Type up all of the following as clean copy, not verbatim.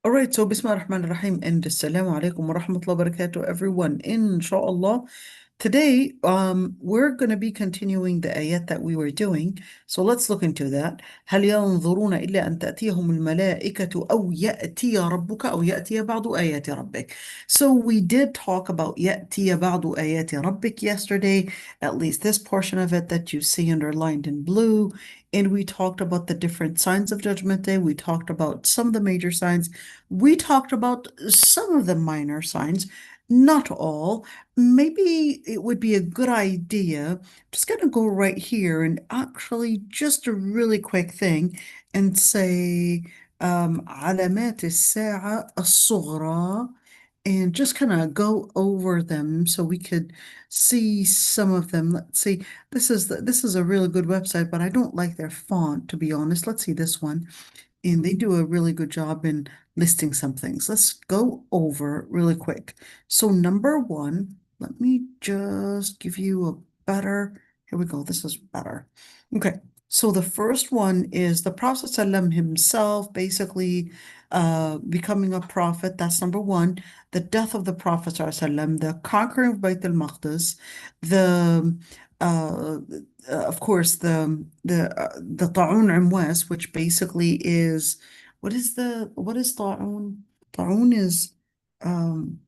All right, so Bismillah ar-Rahman ar-Rahim and Assalamu alaikum wa rahmatullahi wa barakatuh, everyone. Inshallah, today we're going to be continuing the ayat that we were doing. So let's look into that. هل ينظرون إلا أن تأتيهم الملائكة أو يأتي ربك أو يأتي بعض آيات ربك. So we did talk about يأتي بعض آيات ربك yesterday, at least this portion of it that you see underlined in blue. And we talked about the different signs of Judgment Day. We talked about some of the major signs. We talked about some of the minor signs, not all. Maybe it would be a good idea. I'm just going to go right here and actually just a really quick thing and say علامات الساعة الصغرى and just kind of go over them so we could see some of them. Let's see. This is a really good website, but I don't like their font, to be honest. Let's see this one. And they do a really good job in listing some things. Let's go over really quick. So number one, let me just give you a better, here we go, this is better. Okay, so the first one is the Prophet ﷺ himself basically becoming a prophet. That's number one. The death of the Prophet ﷺ, the conquering of Bayt al-Maqdis, the uh, of course, the Ta'un Amwas, which basically is what is Ta'un? Ta'un is um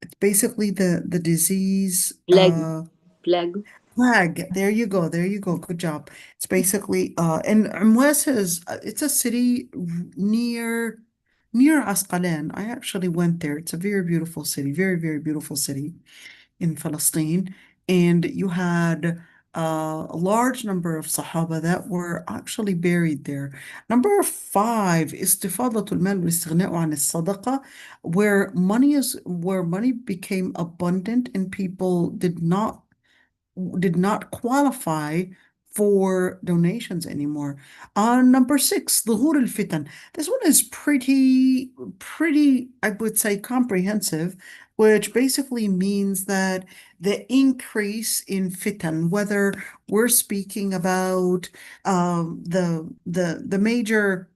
it's basically the disease Plague, plague. plague. There you go. There you go. Good job. It's basically and Amwas is it's a city near Asqalan. I actually went there. It's a very beautiful city. Very, very beautiful city in Palestine, and you had a large number of Sahaba that were actually buried there. Number five, استفاضة المال والاستغناء عن الصدقة, where money became abundant and people did not qualify for donations anymore. Number six, ظهور الفتن. This one is pretty, I would say, comprehensive, which basically means that the increase in fitan, whether we're speaking about the major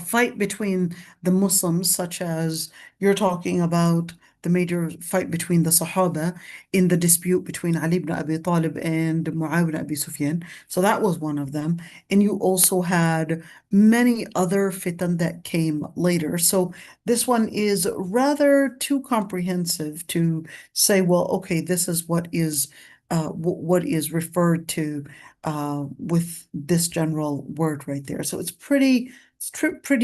fight between the Muslims, such as you're talking about the major fight between the Sahaba in the dispute between Ali ibn Abi Talib and Muawiyah ibn Abi Sufyan. So that was one of them. And you also had many other fitan that came later. So this one is rather too comprehensive to say, well, okay, this is what is referred to with this general word right there. So it's pretty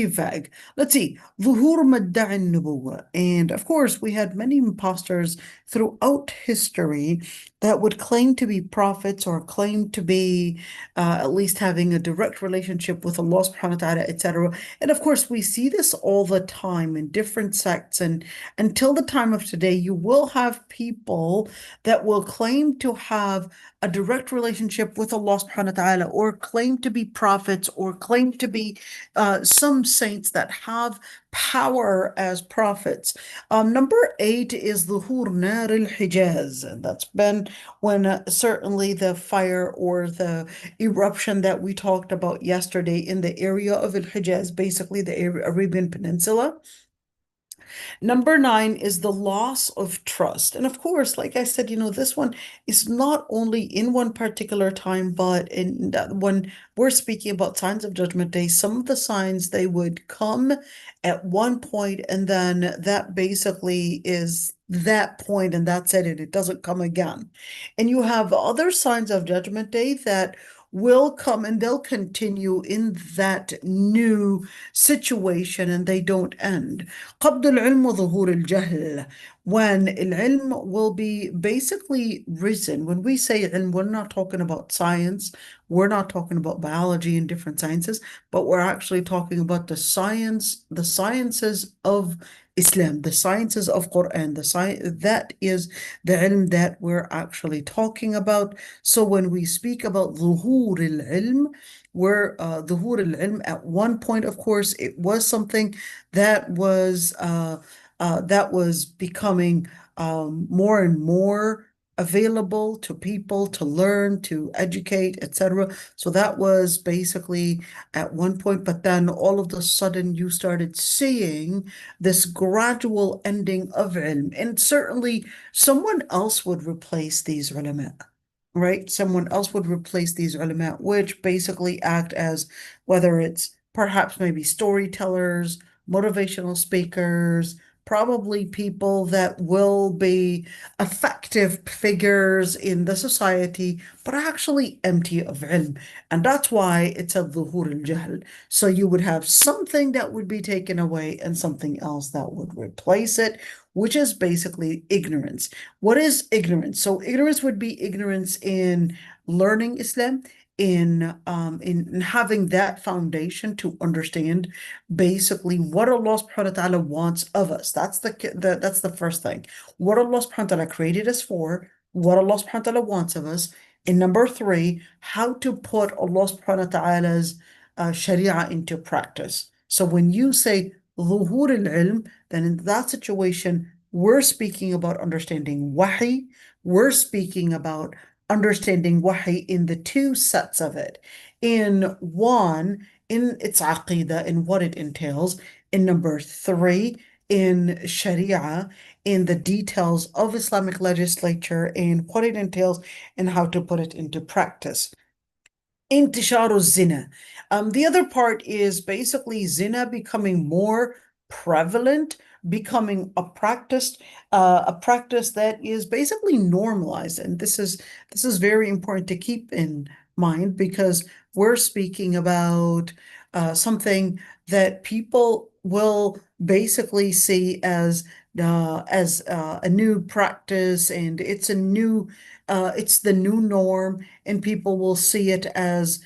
vague. Let's see. ظهور مدعي النبوة. And of course, we had many imposters throughout history that would claim to be prophets or claim to be at least having a direct relationship with Allah subhanahu wa ta'ala, etc. And of course, we see this all the time in different sects. And until the time of today, you will have people that will claim to have a direct relationship with Allah subhanahu wa ta'ala or claim to be prophets or claim to be some saints that have power as prophets. Number eight is the Nar al-Hijaz. And that's been when certainly the fire or the eruption that we talked about yesterday in the area of al-Hijaz, basically the Arabian Peninsula. Number nine is the loss of trust. And of course, like I said, this one is not only in one particular time, but in that when we're speaking about signs of Judgment Day, some of the signs they would come at one point, and then that basically is that point, and that's it, and it doesn't come again. And you have other signs of Judgment Day that will come and they'll continue in that new situation and they don't end. قبض العلم وظهور الجهل, when العلم will be basically risen. When we say ilm, we're not talking about science, we're not talking about biology and different sciences, but we're actually talking about the sciences of Islam, the sciences of Quran, the science that is the ilm that we're actually talking about. So when we speak about ظهور العلم, where ظهور العلم at one point, of course, it was something that was becoming more and more available to people to learn, to educate, etc. So that was basically at one point, but then all of a sudden you started seeing this gradual ending of ilm. And certainly someone else would replace these ulama, right? Someone else would replace these ulama, which basically act as whether it's perhaps maybe storytellers, motivational speakers, probably people that will be effective figures in the society, but actually empty of ilm. And that's why it's a dhuhur al-jahl. So you would have something that would be taken away and something else that would replace it, which is basically ignorance. What is ignorance? So ignorance would be ignorance in learning Islam, in having that foundation to understand basically what Allah subhanahu wa ta'ala wants of us. That's the first thing. What Allah subhanahu wa ta'ala created us for, what Allah subhanahu wa ta'ala wants of us. And number three, how to put Allah subhanahu wa ta'ala's sharia into practice. So when you say ظهور العلم, then in that situation, we're speaking about understanding wahi. We're speaking about understanding wahi in the two sets of it. In one, in its aqidah, in what it entails. In number three, in sharia, in the details of Islamic legislature and what it entails and how to put it into practice. Intisharu zina. The other part is basically zina becoming more prevalent, becoming a practice that is basically normalized. And this is very important to keep in mind because we're speaking about something that people will basically see as a new practice, and it's the new norm, and people will see it as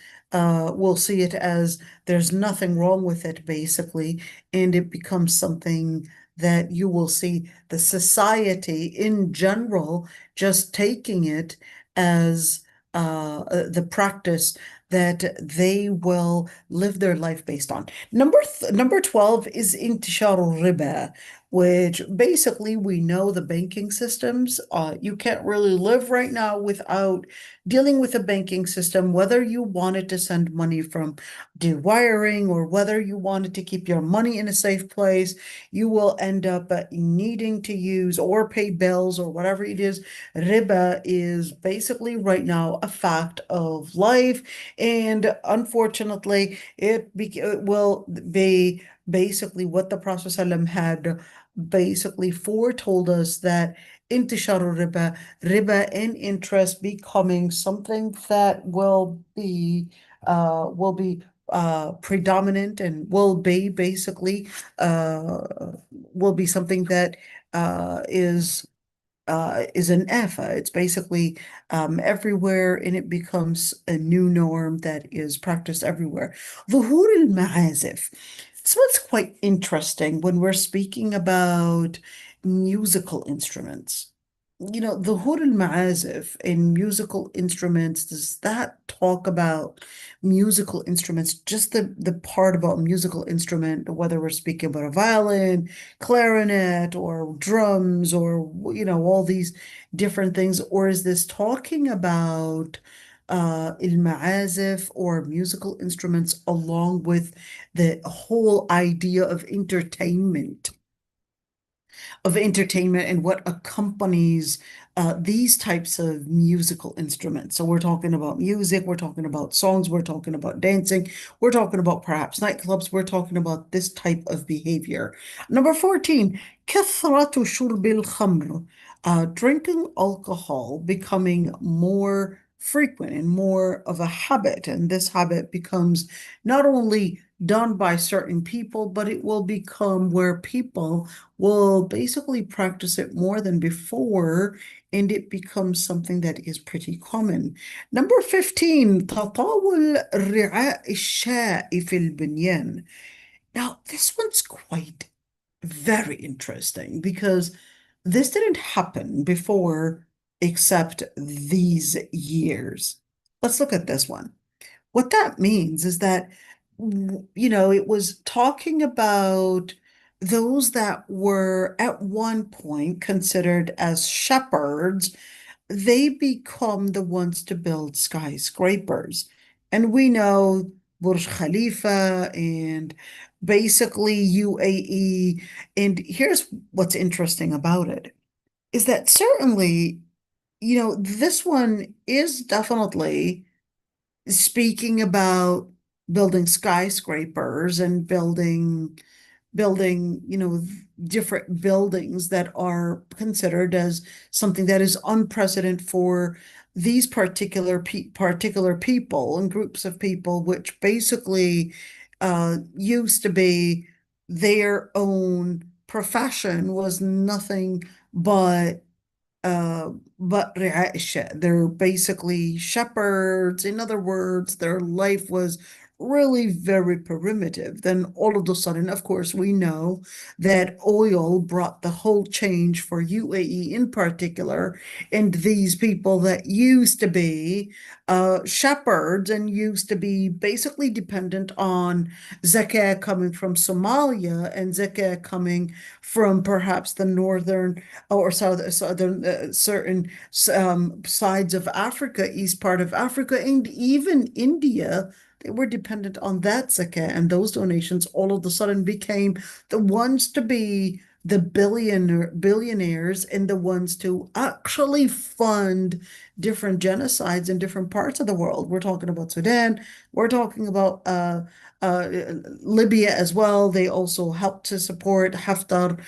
there's nothing wrong with it, basically, and it becomes something that you will see the society in general just taking it as the practice that they will live their life based on. Number 12 is intisharu riba, which basically we know the banking systems. You can't really live right now without dealing with a banking system, whether you wanted to send money from dewiring or whether you wanted to keep your money in a safe place, you will end up needing to use or pay bills or whatever it is. Riba is basically right now a fact of life, and unfortunately, it will be basically what the Prophet ﷺ had basically foretold us, that intisharu riba and interest becoming something that will be predominant and will be something that is an F. It's basically everywhere, and it becomes a new norm that is practiced everywhere. ظهور المعازف. So it's quite interesting when we're speaking about musical instruments. ظهور المعازف in musical instruments, does that talk about musical instruments, just the part about musical instrument, whether we're speaking about a violin, clarinet, or drums, or all these different things, or is this talking about المعازف or musical instruments along with the whole idea of entertainment and what accompanies these types of musical instruments? So we're talking about music, we're talking about songs, we're talking about dancing, we're talking about perhaps nightclubs, we're talking about this type of behavior. Number 14, كثرة شرب الخمر. Drinking alcohol becoming more frequent and more of a habit. And this habit becomes not only done by certain people, but it will become where people will basically practice it more than before, and it becomes something that is pretty common. Number 15, تطاول رعاء الشاء في البنيان. Now, this one's quite very interesting because this didn't happen before except these years. Let's look at this one. What that means is that, it was talking about those that were at one point considered as shepherds they become the ones to build skyscrapers. And we know Burj Khalifa and basically UAE. And here's what's interesting about it is that certainly, this one is definitely speaking about building skyscrapers and building, different buildings that are considered as something that is unprecedented for these particular people and groups of people, which basically used to be their own profession was nothing but uh, but they're basically shepherds. In other words, their life was really very primitive. Then all of a sudden, of course, we know that oil brought the whole change for UAE in particular, and these people that used to be shepherds and used to be basically dependent on zakah coming from Somalia and zakah coming from perhaps the northern or southern certain sides of Africa, east part of Africa, and even India. They were dependent on that zakah, and those donations all of a sudden became the ones to be the billionaires and the ones to actually fund different genocides in different parts of the world. We're talking about Sudan. We're talking about uh, Libya as well. They also helped to support Haftar.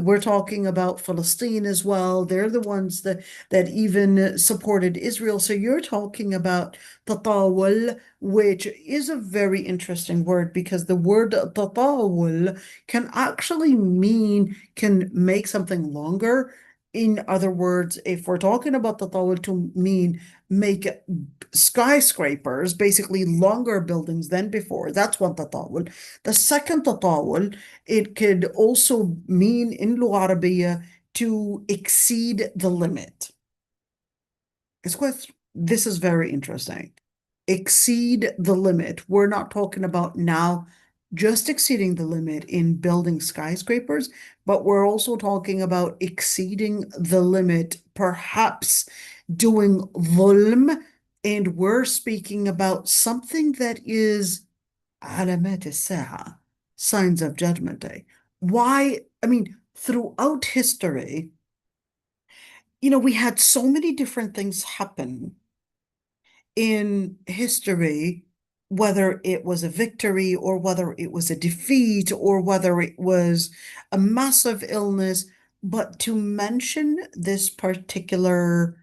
We're talking about Palestine as well. They're the ones that even supported Israel. So you're talking about tatawul, which is a very interesting word because the word tatawul can make something longer. In other words, if we're talking about tatawul to mean make skyscrapers, basically longer buildings than before, that's one tatawul. The second tatawul, it could also mean in Lugha Arabiya to exceed the limit. This is very interesting. Exceed the limit. We're not talking about now just exceeding the limit in building skyscrapers, but we're also talking about exceeding the limit, perhaps doing dhulm, and we're speaking about something that is alamat as-sa'a, signs of Judgment Day. Why? I mean, throughout history, we had so many different things happen in history, whether it was a victory or whether it was a defeat or whether it was a massive illness. But to mention this particular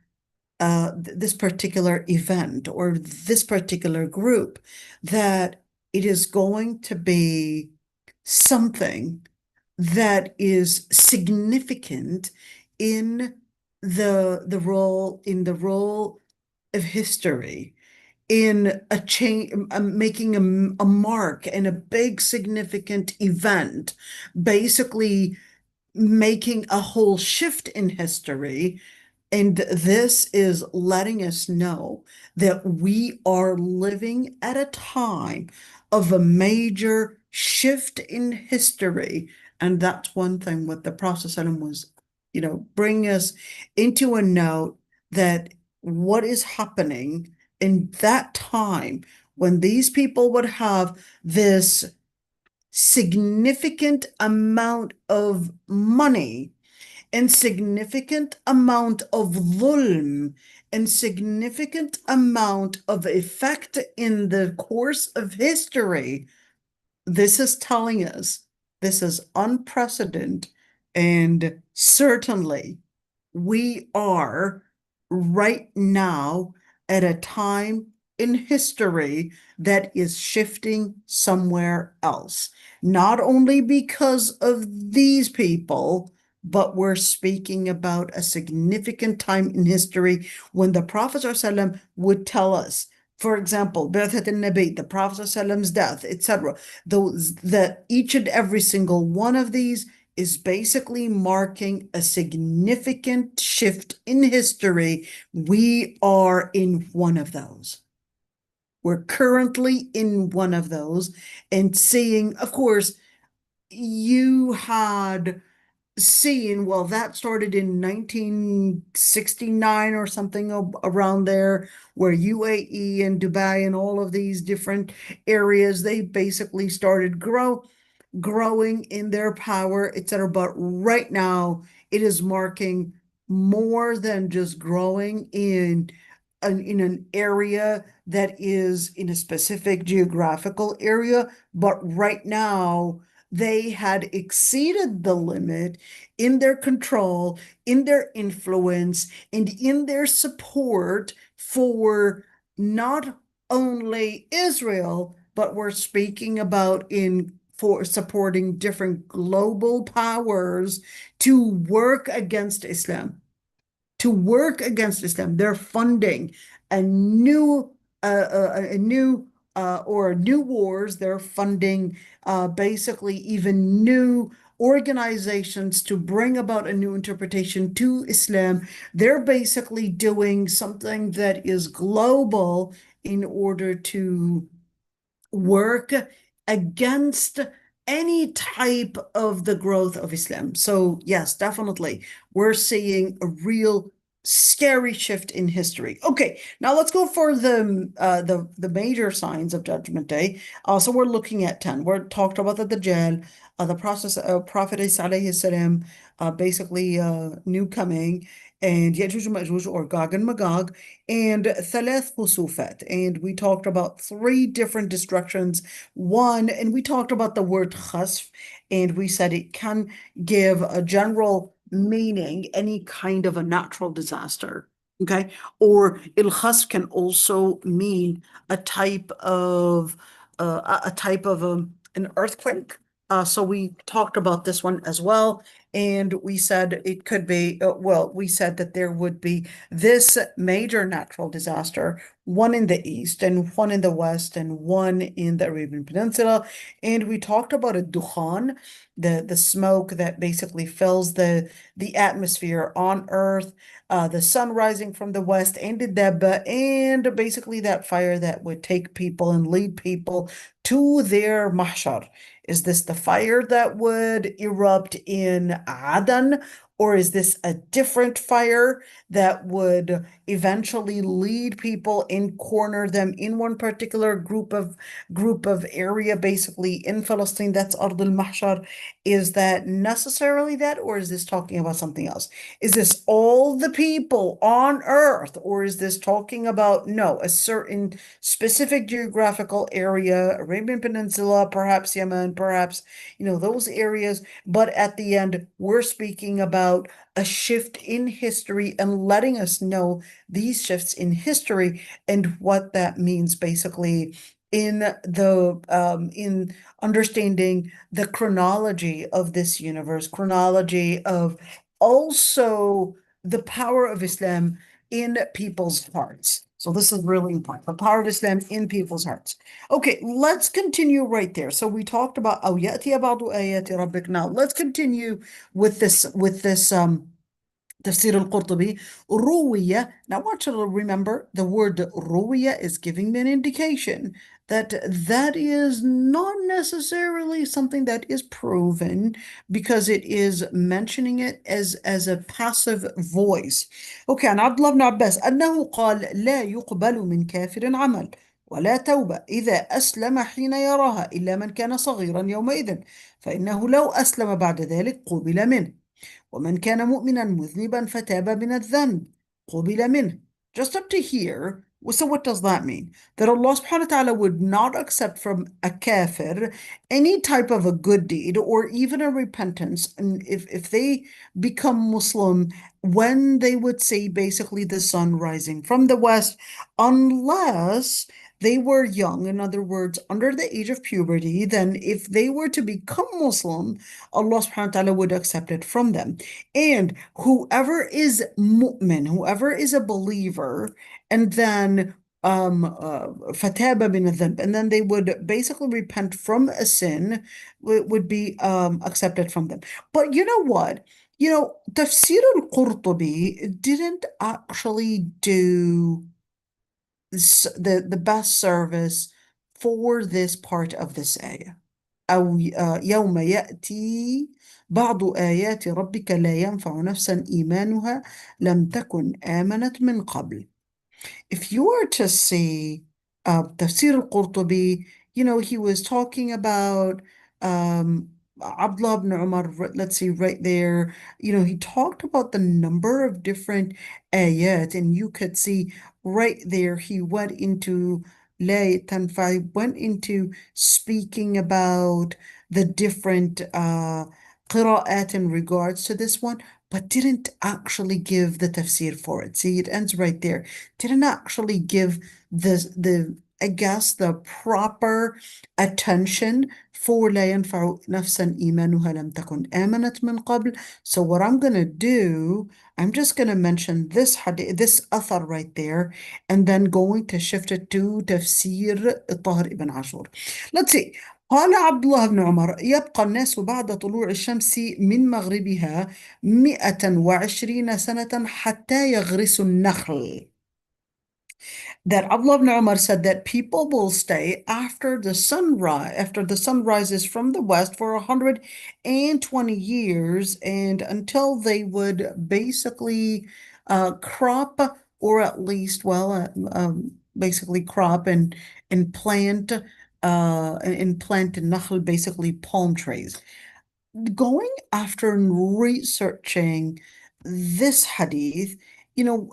event or this particular group, that it is going to be something that is significant in the role of history in a change, making a mark and a big significant event, basically making a whole shift in history. And this is letting us know that we are living at a time of a major shift in history. And that's one thing what the Prophet ﷺ was, bringing us into a note that what is happening in that time when these people would have this significant amount of money and significant amount of dhulm and significant amount of effect in the course of history. This is telling us this is unprecedented, and certainly we are right now at a time in history that is shifting somewhere else. Not only because of these people, but we're speaking about a significant time in history when the Prophet ﷺ would tell us, for example, Bi'that al-Nabi, the Prophet ﷺ's death, etc. Those that each and every single one of these is basically marking a significant shift in history. We are in one of those. We're currently in one of those and seeing, of course, you had seeing, well, that started in 1969 or something around there, where UAE and Dubai and all of these different areas, they basically started growing in their power, etc. But right now, it is marking more than just growing in an area that is in a specific geographical area, but right now they had exceeded the limit in their control, in their influence, and in their support for not only Israel, but we're speaking about in for supporting different global powers to work against Islam, to work against Islam. They're funding a new, a new, or new wars. They're funding basically even new organizations to bring about a new interpretation to Islam. They're basically doing something that is global in order to work against any type of the growth of Islam. So yes, definitely, we're seeing a real scary shift in history. Okay, now let's go for the major signs of Judgment Day. So we're looking at 10. We're talked about the Dajjal, the process of Prophet Isa alayhi salam, basically new coming, and Ya'juj and Ma'juj, or Gog and Magog, and ثلاث خسوفات. And we talked about three different destructions. One, and we talked about the word khasf, and we said it can give a general meaning, any kind of a natural disaster. Okay. Or il khasf can also mean a type of an earthquake. So we talked about this one as well. And we said it could be, well, we said that there would be this major natural disaster, one in the east and one in the west and one in the Arabian Peninsula. And we talked about a dukhan, the smoke that basically fills the atmosphere on Earth, the sun rising from the west, and the Debba, and basically that fire that would take people and lead people to their mahshar. Is this the fire that would erupt in Aden, or is this a different fire that would eventually lead people and corner them in one particular group of area, basically in Palestine? That's Ard al-Mahshar. Is that necessarily that, or is this talking about something else? Is this all the people on earth, or is this talking about, no, a certain specific geographical area, Arabian Peninsula, perhaps Yemen, perhaps, those areas? But at the end, we're speaking about a shift in history and letting us know these shifts in history and what that means basically in understanding the chronology of this universe, chronology of also the power of Islam in people's hearts. So this is really important. The power of Islam in people's hearts. Okay, let's continue right there. So we talked about أو يأتي بعض آيات ربك. Now let's continue with this Tafseer al-Qurtubi. Ruwiya. Now I want you to remember the word ruwiya is giving me an indication that that is not necessarily something that is proven, because it is mentioning it as a passive voice. Okay, عن عبد الله بن عباس أنه قال لا يقبل من كافر عمل ولا توبة إذا أسلم حين يراها إلا من كان صغيرا يومئذ، فإنه لو أسلم بعد ذلك قبل منه، ومن كان مؤمنا مذنبا فتاب من الذنب قبل منه. Just up to here. So what does that mean? That Allah subhanahu wa ta'ala would not accept from a kafir any type of a good deed or even a repentance, and if they become Muslim when they would see basically the sun rising from the west, unless they were young, in other words, under the age of puberty. Then if they were to become Muslim, Allah subhanahu wa ta'ala would accept it from them. And whoever is mu'min, whoever is a believer, and then fataba min adhanb, and then they would basically repent from a sin, would be accepted from them. But you know what? Tafsir al-Qurtubi didn't actually do the best service for this part of this ayah. أو يوم يأتي بعض آيات ربك لا ينفع نفسا إيمانها لم تكن آمنت من قبل. If you were to see Tafseer al-Qurtubi, he was talking about Abdullah ibn Umar, let's see, right there, he talked about the number of different ayat, and you could see right there, he went into La Tanfa, went into speaking about the different qira'at in regards to this one, but didn't actually give the tafsir for it. See, it ends right there. Didn't actually give the I guess the proper attention for لا ينفع نفسا إيمانها لم تكن آمنت من قبل. So what I'm gonna do, I'm just gonna mention this hadith, this athar right there, and then going to shift it to تفسير الطاهر ibn Ashur. Let's see. قال عبد الله بن عمر: يبقى الناس بعد طلوع الشمس من مغربها 120 سنة حتى يغرسوا النخل. That Abdullah ibn Umar said that people will stay after the sun rises from the west for 120 years, and until they would basically crop, or at least, well, basically crop and plant nakhl, basically palm trees. Going after and researching this hadith,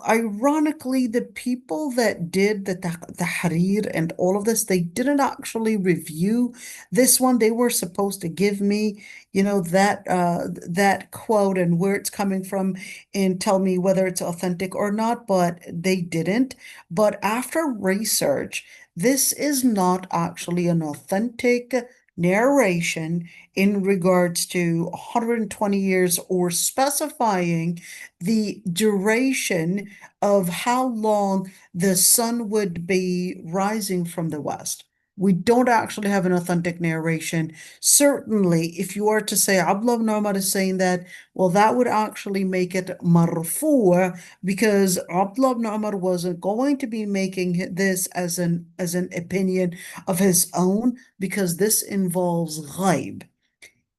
ironically, the people that did the tahrir and all of this, they didn't actually review this one. They were supposed to give me, that quote and where it's coming from and tell me whether it's authentic or not, but they didn't. But after research, this is not actually an authentic narration in regards to 120 years, or specifying the duration of how long the sun would be rising from the west. We don't actually have an authentic narration. Certainly, if you are to say Abdullah ibn Umar is saying that, well, that would actually make it marfu', because Abdullah ibn Umar wasn't going to be making this as an opinion of his own, because this involves ghaib.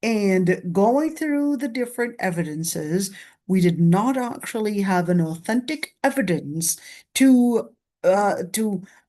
And going through the different evidences, we did not actually have an authentic evidence to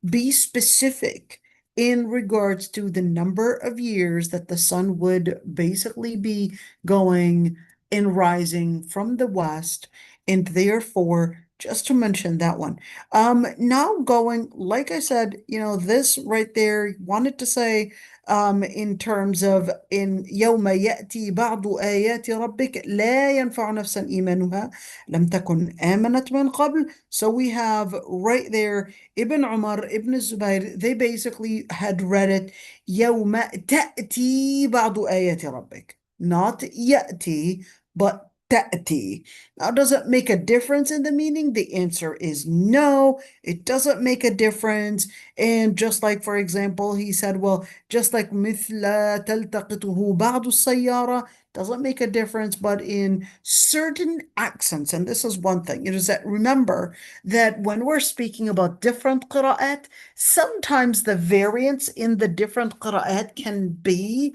be specific in regards to the number of years that the sun would basically be going and rising from the west, and therefore, just to mention that one. Now going, like I said, this right there, wanted to say in terms of in يوم يأتي بعض آيات ربك لا ينفع نفسا إيمانها لم تكن آمنت من قبل. So we have right there Ibn Umar, Ibn Zubayr, they basically had read it يوم تأتي بعض آيات ربك, not يأتي, but تأتي. Now, does it make a difference in the meaning? The answer is no, it doesn't make a difference. And just like, for example, he said, well, just like مثل تلتقطه بعض السيارة doesn't make a difference, but in certain accents, and this is one thing, it is that remember that when we're speaking about different qira'at, sometimes the variance in the different qira'at can be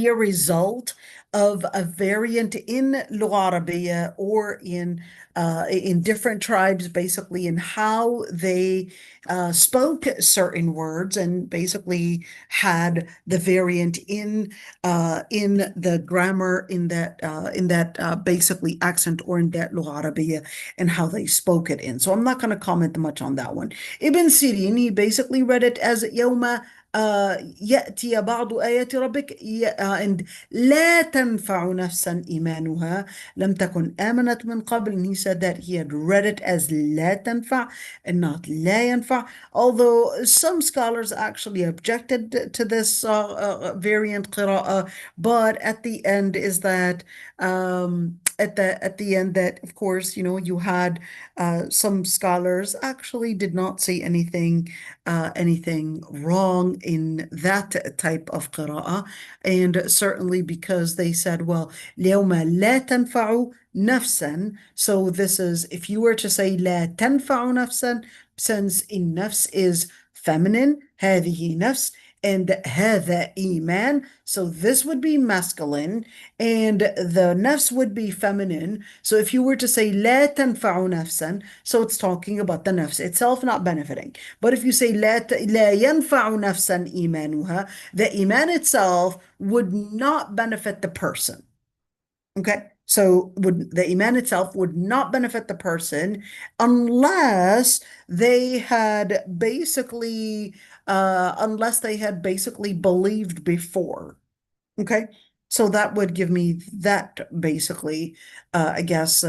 a result of a variant in Lugha Arabiya, or in different tribes, basically in how they spoke certain words, and basically had the variant in the grammar, in that basically accent, or in that Lugha Arabiya, and how they spoke it in. So I'm not going to comment much on that one. Ibn Sirin, he basically read it as يوم يأتي بعض آيات ربك and لا تنفع نفسا إيمانها لم تكن آمنت من قبل. And he said that he had read it as لا تنفع and not لا ينفع, although some scholars actually objected to this variant qira'ah, but at the end is that at the end that, of course, you had some scholars actually did not say anything wrong in that type of qira'ah, and certainly because they said, well, اليوم لا تنفع نفسا. So this is, if you were to say لا تنفع نفسا, since in nafs is feminine, هذه نفس, and هذا إيمان. So this would be masculine and the nafs would be feminine. So if you were to say لا تنفع نفسا, so it's talking about the nafs itself not benefiting. But if you say لا ينفع نفسا إيمانها, the iman itself would not benefit the person. Okay, so the iman itself would not benefit the person unless they had basically believed before. Okay, so that would give me that basically, I guess,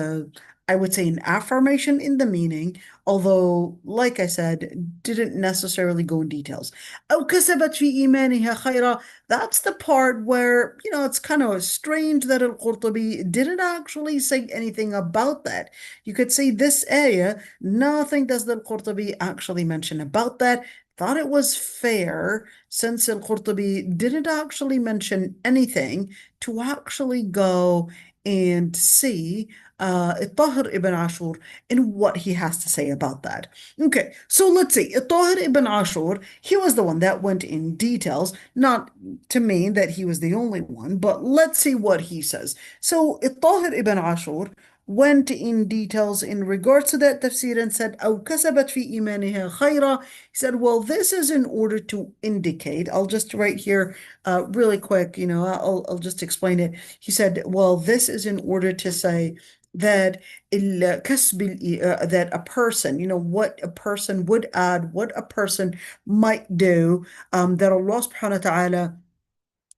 I would say an affirmation in the meaning, although, like I said, didn't necessarily go in details. أو كسبت في إيمانها خيرا. That's the part where, it's kind of strange that al-Qurtubi didn't actually say anything about that. You could say this ayah, nothing does the al-Qurtubi actually mention about that. Thought it was fair, since al-Qurtubi didn't actually mention anything, to actually go and see Tahir ibn Ashur and what he has to say about that. Okay, so let's see. Tahir ibn Ashur, he was the one that went in details, not to mean that he was the only one, but let's see what he says. So Tahir ibn Ashur went in details in regards to that tafsir and said, أو كسبت في إيمانها خيرا. He said, well, this is in order to indicate, I'll just write here really quick, I'll just explain it. He said, well, this is in order to say that that a person, what a person would add, what a person might do, that Allah subhanahu wa ta'ala,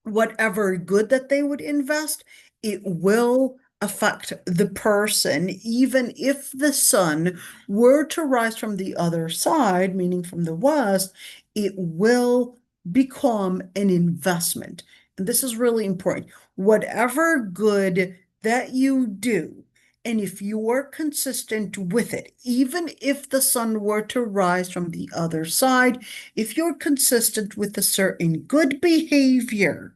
whatever good that they would invest, it will affect the person, even if the sun were to rise from the other side, meaning from the west, it will become an investment. And this is really important. Whatever good that you do, and if you are consistent with it, even if the sun were to rise from the other side, if you're consistent with a certain good behavior,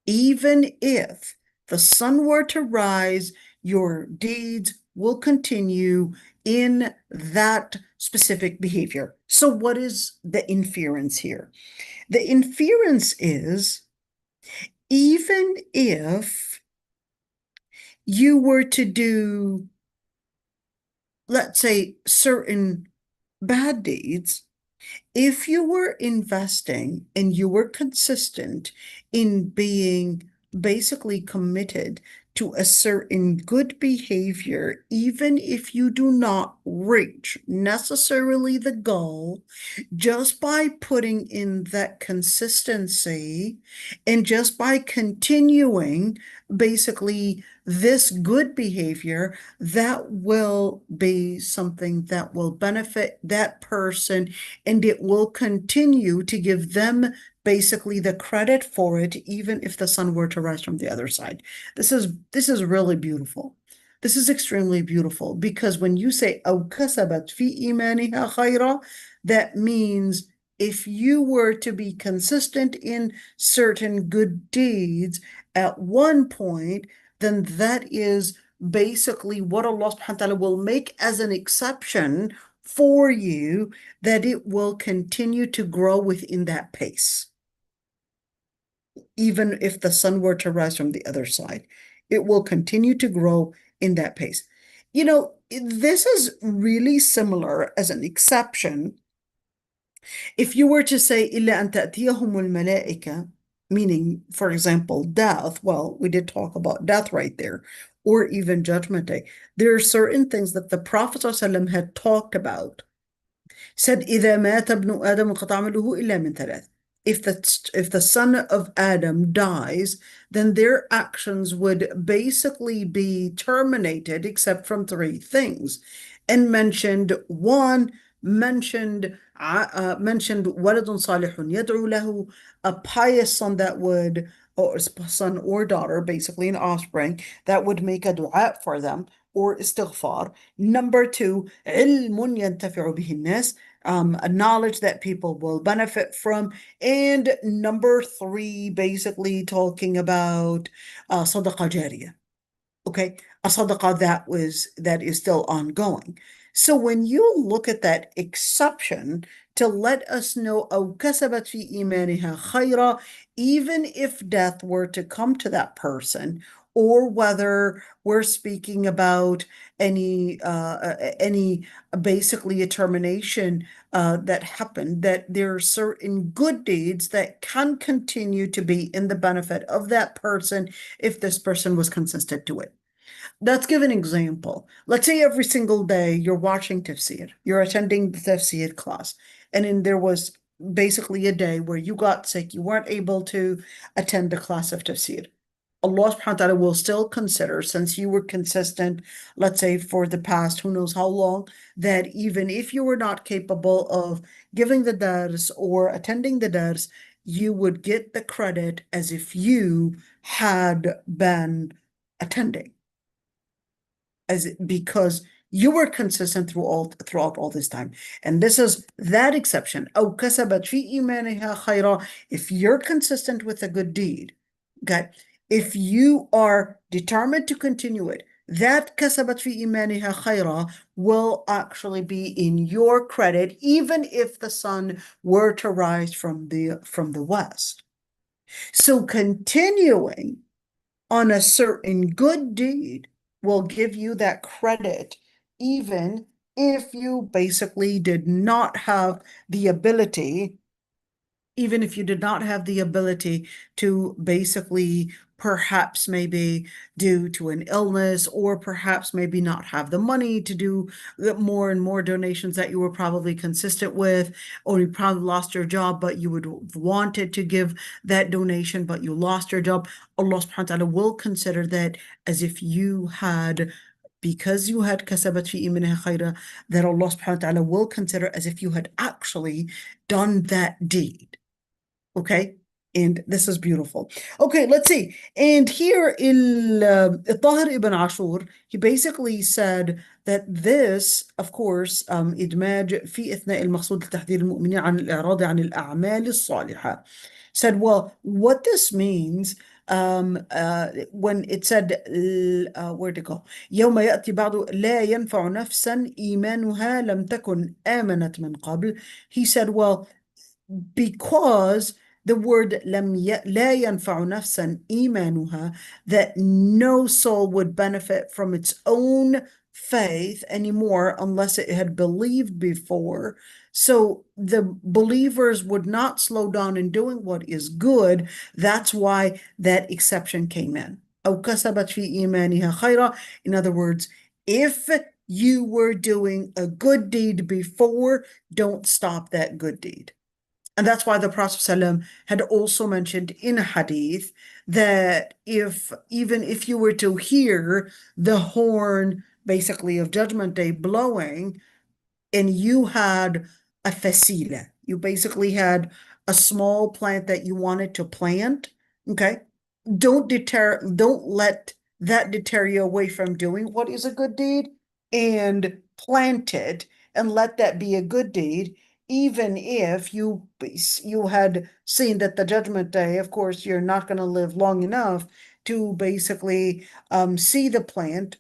even if the sun were to rise, your deeds will continue in that specific behavior. So what is the inference here? The inference is, even if you were to do, let's say, certain bad deeds, if you were investing and you were consistent in being basically committed to a certain good behavior, even if you do not reach necessarily the goal, just by putting in that consistency and just by continuing basically this good behavior, that will be something that will benefit that person, and it will continue to give them basically the credit for it, even if the sun were to rise from the other side. This is really beautiful. This is extremely beautiful, because when you say أو كسبت في إيمانها خيرا, that means if you were to be consistent in certain good deeds at one point, then that is basically what Allah subhanahu wa ta'ala will make as an exception for you, that it will continue to grow within that pace. Even if the sun were to rise from the other side, it will continue to grow in that pace. This is really similar as an exception. If you were to say إلا أن تأتيهم الملائكة, meaning, for example, death, well, we did talk about death right there, or even Judgment Day. There are certain things that the Prophet ﷺ had talked about. Said إذا مات ابن آدم انقطع عمله إلا من ثلاث. If the son of Adam dies, then their actions would basically be terminated except from three things. And mentioned mentioned ولد صالح يدعو له, a pious son that would, or son or daughter, basically an offspring, that would make a dua for them, or istighfar. Number two, علم ينتفع به الناس, a knowledge that people will benefit from. And number three, basically talking about sadaqah jariyah. Okay, a sadaqah that is still ongoing. So when you look at that exception to let us know أو كسبت في إيمانها خيرا, even if death were to come to that person, or whether we're speaking about any basically a termination that happened, that there are certain good deeds that can continue to be in the benefit of that person if this person was consistent to it. Let's give an example. Let's say every single day you're watching Tafseer, you're attending the Tafseer class, and then there was basically a day where you got sick, you weren't able to attend the class of Tafseer. Allah subhanahu wa ta'ala will still consider, since you were consistent, let's say for the past who knows how long, that even if you were not capable of giving the dars or attending the dars, you would get the credit as if you had been attending, because you were consistent throughout all this time. And this is that exception. أو كسبت في إيمانها خيرا. If you're consistent with a good deed, okay, if you are determined to continue it, that كسبت في إيمانها خيرا will actually be in your credit, even if the sun were to rise from the west. So continuing on a certain good deed will give you that credit, even if you basically did not have the ability, even if you did not have the ability to basically perhaps maybe due to an illness, or perhaps maybe not have the money to do the more and more donations that you were probably consistent with, or you probably lost your job, but you would have wanted to give that donation, but you lost your job. Allah subhanahu wa ta'ala will consider that as if you had, because you had kasabat fi imanha khayra, that Allah subhanahu wa ta'ala will consider as if you had actually done that deed. Okay, and this is beautiful. Okay, let's see. And here Tahir ibn Ashur, he basically said that this, of course, إدماج في إثناء المقصود لتحذير المؤمنين عن الإعراض عن الأعمال الصالحة, said, well, what this means, when it said, where'd it go? يوم يأتي بعض لا ينفع نفسا إيمانها لم تكن آمنت من قبل. He said, well, because the word لا ينفع نفسا إيمانها, that no soul would benefit from its own faith anymore unless it had believed before. So the believers would not slow down in doing what is good. That's why that exception came in. أو كسبت في إيمانها خيرا. In other words, if you were doing a good deed before, don't stop that good deed. And that's why the Prophet ﷺ had also mentioned in a hadith that even if you were to hear the horn basically of Judgment Day blowing, and you had a fasila, you basically had a small plant that you wanted to plant, okay? Don't let that deter you away from doing what is a good deed, and plant it and let that be a good deed, even if you had seen that the Judgment Day, of course, you're not going to live long enough to basically see the plant,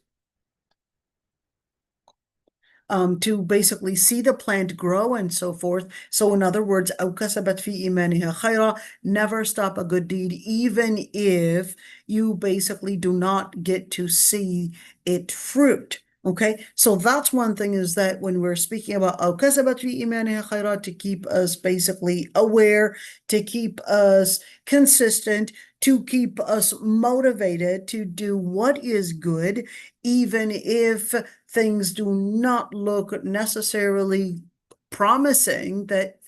to basically see the plant grow and so forth. So in other words, أو كسبت في إيمانها خيرا, never stop a good deed, even if you basically do not get to see it fruit. Okay, so that's one thing, is that when we're speaking about أو كسبت في إيمانها خيرا, to keep us basically aware, to keep us consistent, to keep us motivated to do what is good, even if things do not look necessarily promising, that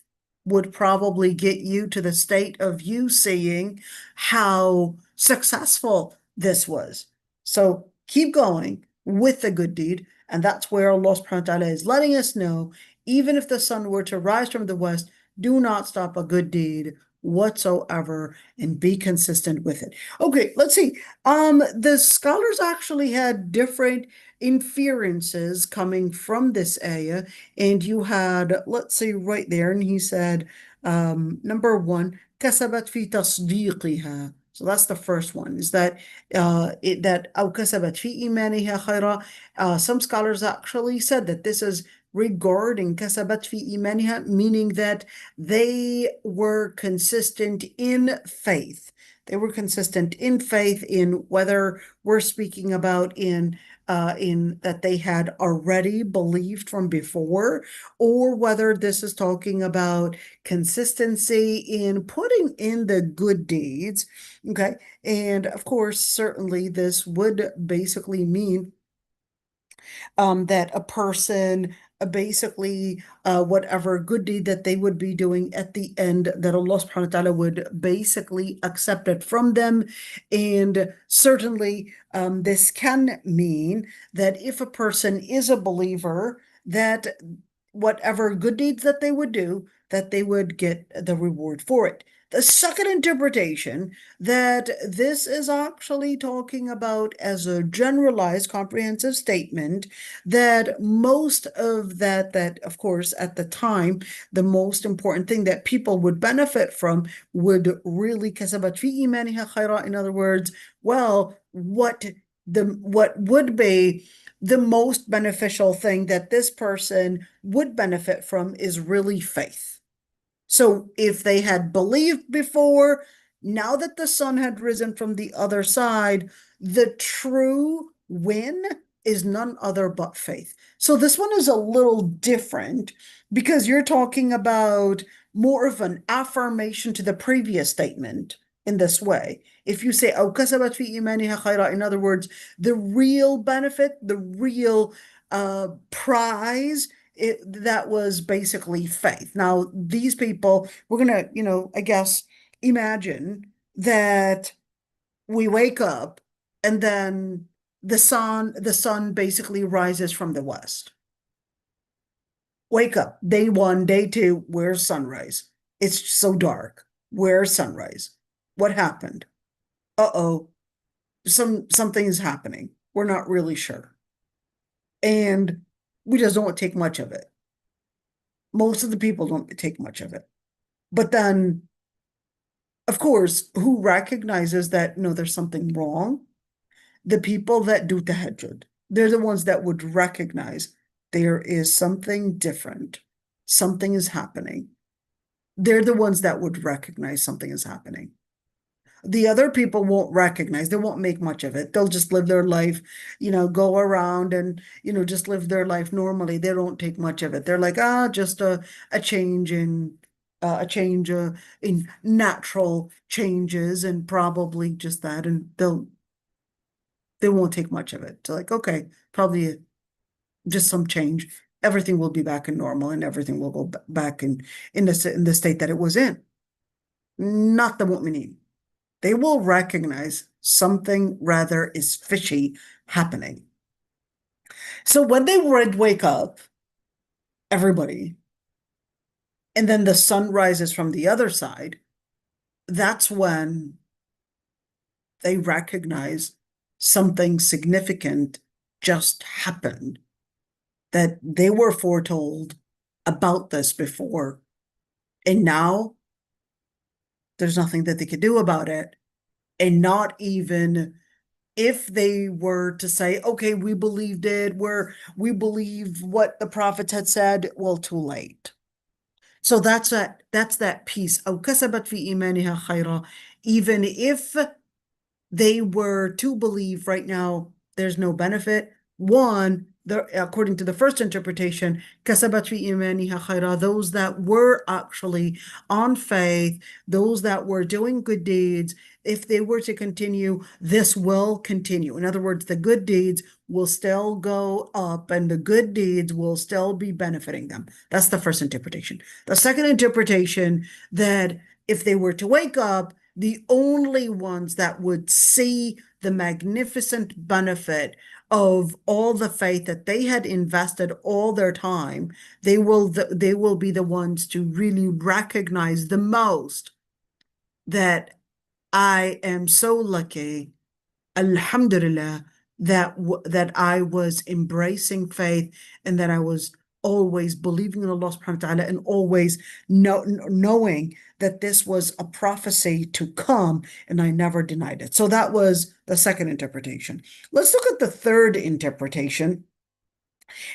would probably get you to the state of you seeing how successful this was. So keep going with the good deed, and that's where Allah subhanahu wa ta'ala is letting us know, even if the sun were to rise from the west, do not stop a good deed whatsoever, and be consistent with it. Okay, let's see. The scholars actually had different inferences coming from this ayah, and you had, let's see, right there, and he said, number one, كسبت في تصديقها. So that's the first one, is that that أو كسبت في إيمانها خيرا. Some scholars actually said that this is regarding كسبت في إيمانها, meaning that they were consistent in faith. They were consistent in faith, in whether we're speaking about in that they had already believed from before, or whether this is talking about consistency in putting in the good deeds. Okay. And of course, certainly this would basically mean that a person basically whatever good deed that they would be doing at the end, that Allah subhanahu wa ta'ala would basically accept it from them. And certainly this can mean that if a person is a believer, that whatever good deeds that they would do, that they would get the reward for it. The second interpretation, that this is actually talking about as a generalized comprehensive statement, that most of that of course at the time, the most important thing that people would benefit from would really kasabat fi imaniha khayra. In other words, well, what would be the most beneficial thing that this person would benefit from is really faith. So if they had believed before, now that the sun had risen from the other side, the true win is none other but faith. So this one is a little different because you're talking about more of an affirmation to the previous statement in this way. If you say, "Oh, kasabat fi imaniha khayra," in other words, the real benefit, the real prize, that was basically faith. Now, these people, we're gonna, I guess, imagine that we wake up and then the sun basically rises from the west. Wake up, day one, day two, where's sunrise? It's so dark. Where's sunrise? What happened? Uh-oh, something is happening. We're not really sure. And we just don't take much of it. Most of the people don't take much of it. But then, of course, who recognizes that, no, there's something wrong? The people that do tahajjud. They're the ones that would recognize there is something different. Something is happening. They're the ones that would recognize something is happening. The other people won't recognize, they won't make much of it. They'll just live their life, go around and, just live their life normally. They don't take much of it. They're like, just a change in in natural changes, and probably just that, and they won't take much of it. So like, okay, probably just some change. Everything will be back in normal, and everything will go back in the state that it was in. Not the mu'mineen. They will recognize something rather is fishy happening. So when they would wake up, everybody, and then the sun rises from the other side, that's when they recognize something significant just happened, that they were foretold about this before, and now there's nothing that they could do about it. And not even if they were to say, okay, we believed it, we believe what the prophets had said, well, too late. So that's that piece. أو كسبت في إيمانها خيرا. Even if they were to believe right now, there's no benefit. One, according to the first interpretation, كسبت في إيمانها خيرا, those that were actually on faith, those that were doing good deeds, if they were to continue, this will continue. In other words, the good deeds will still go up and the good deeds will still be benefiting them. That's the first interpretation. The second interpretation, that if they were to wake up, the only ones that would see the magnificent benefit of all the faith that they had invested all their time, they will be the ones to really recognize the most that I am so lucky, alhamdulillah, that I was embracing faith and that I was always believing in Allah subhanahu wa ta'ala and always knowing that this was a prophecy to come, and I never denied it. So that was the second interpretation. Let's look at the third interpretation.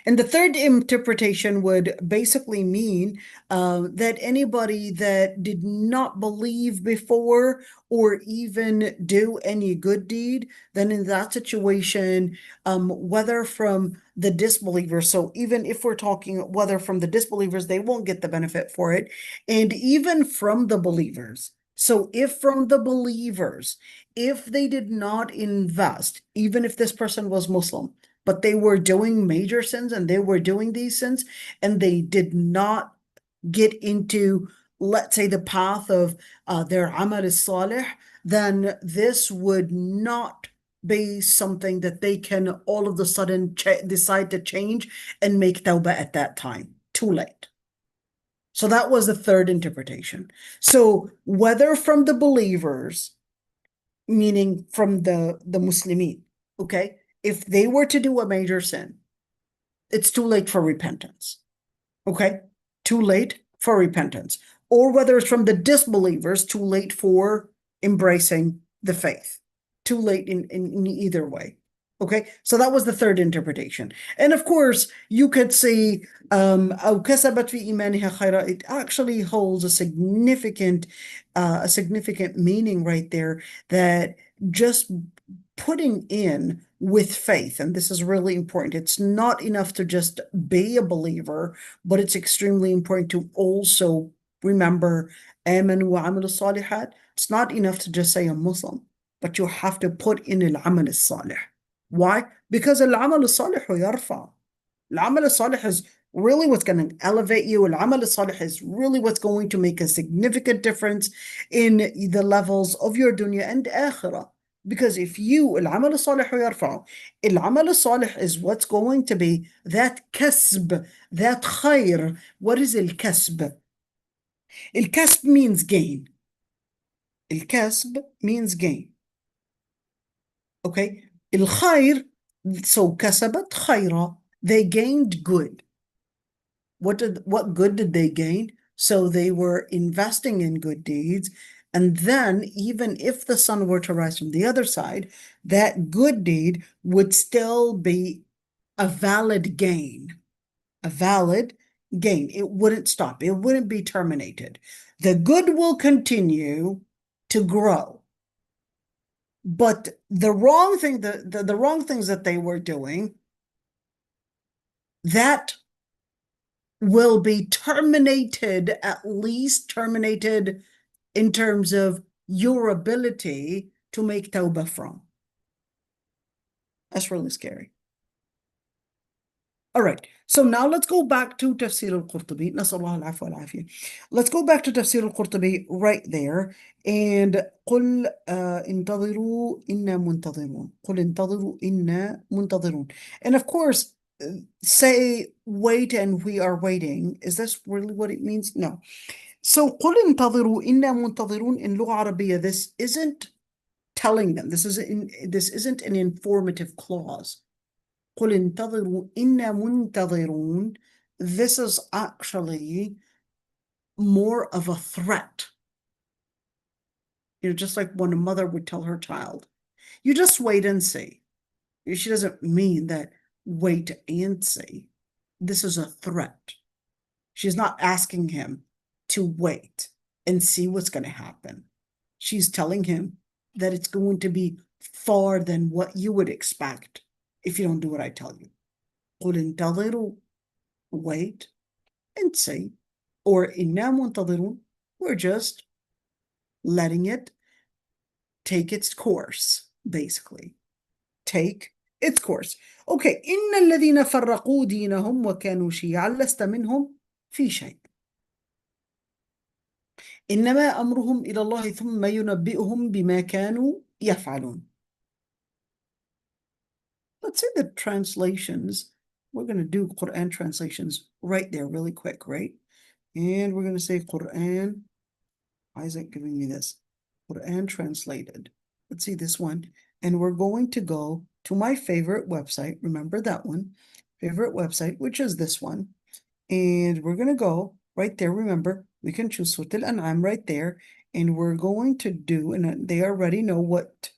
And the third interpretation would basically mean that anybody that did not believe before or even do any good deed, then in that situation, whether from the disbelievers, so even if we're talking whether from the disbelievers, they won't get the benefit for it, and even from the believers. So if from the believers, if they did not invest, even if this person was Muslim, but they were doing major sins and they were doing these sins and they did not get into, let's say, the path of their amal salih, then this would not be something that they can all of a sudden decide to change and make tawbah at that time. Too late. So that was the third interpretation. So whether from the believers, meaning from the Muslimin, okay, if they were to do a major sin, it's too late for repentance. Okay? Too late for repentance. Or whether it's from the disbelievers, too late for embracing the faith. Too late in either way. Okay? So that was the third interpretation. And of course, you could see أو كسبت في إيمانها خيرا. It actually holds a significant meaning right there, that just putting in with faith, and this is really important. It's not enough to just be a believer, but it's extremely important to also remember آمنوا وعملوا الصالحات. It's not enough to just say I'm Muslim, but you have to put in العمل الصالح. Why? Because العمل الصالح يرفع. العمل الصالح is really what's going to elevate you. العمل الصالح is really what's going to make a significant difference in the levels of your dunya and akhirah. Because if you, العمل الصالح يرفع, العمل الصالح is what's going to be that كسب, that خير. What is الكسب? الكسب means gain. الكسب means gain. Okay? الخير, so كسبت خيرا. They gained good. What good did they gain? So they were investing in good deeds. And then, even if the sun were to rise from the other side, that good deed would still be a valid gain. A valid gain. It wouldn't stop. It wouldn't be terminated. The good will continue to grow. But the wrong thing, the wrong things that they were doing, that will be terminated, at least terminated in terms of your ability to make tawbah from. That's really scary. All right, so now let's go back to Tafseer al-Qurtubi. نسأل الله العفو والعافية. Let's go back to Tafseer al-Qurtubi right there. And قل انتظروا إنا منتظرون. قل انتظروا إنا منتظرون. And of course, say wait and we are waiting. Is this really what it means? No. So قل انتظروا إنا منتظرون in لغة عربية, this isn't telling them. This isn't an informative clause. قل انتظروا إنا منتظرون. This is actually more of a threat. You know, just like when a mother would tell her child, you just wait and see. She doesn't mean that wait and see. This is a threat. She's not asking him to wait and see what's going to happen. She's telling him that it's going to be far than what you would expect if you don't do what I tell you. قل انتظروا, wait and see. Or إنا منتظرون, we're just letting it take its course, basically. Take its course. Okay, إن الذين فرقوا دينهم وكانوا شيعا لست منهم في شيء. إنما أمرهم إلى الله ثم ينبئهم بما كانوا يفعلون. Let's see the translations. We're going to do Quran translations right there really quick, right? And we're going to say Quran. Why is it giving me this? Quran translated. Let's see this one. And we're going to go to my favorite website. Remember that one. Favorite website, which is this one. And we're going to go right there. Remember, we can choose Surah Al-An'am right there. And we're going to do, and they already know what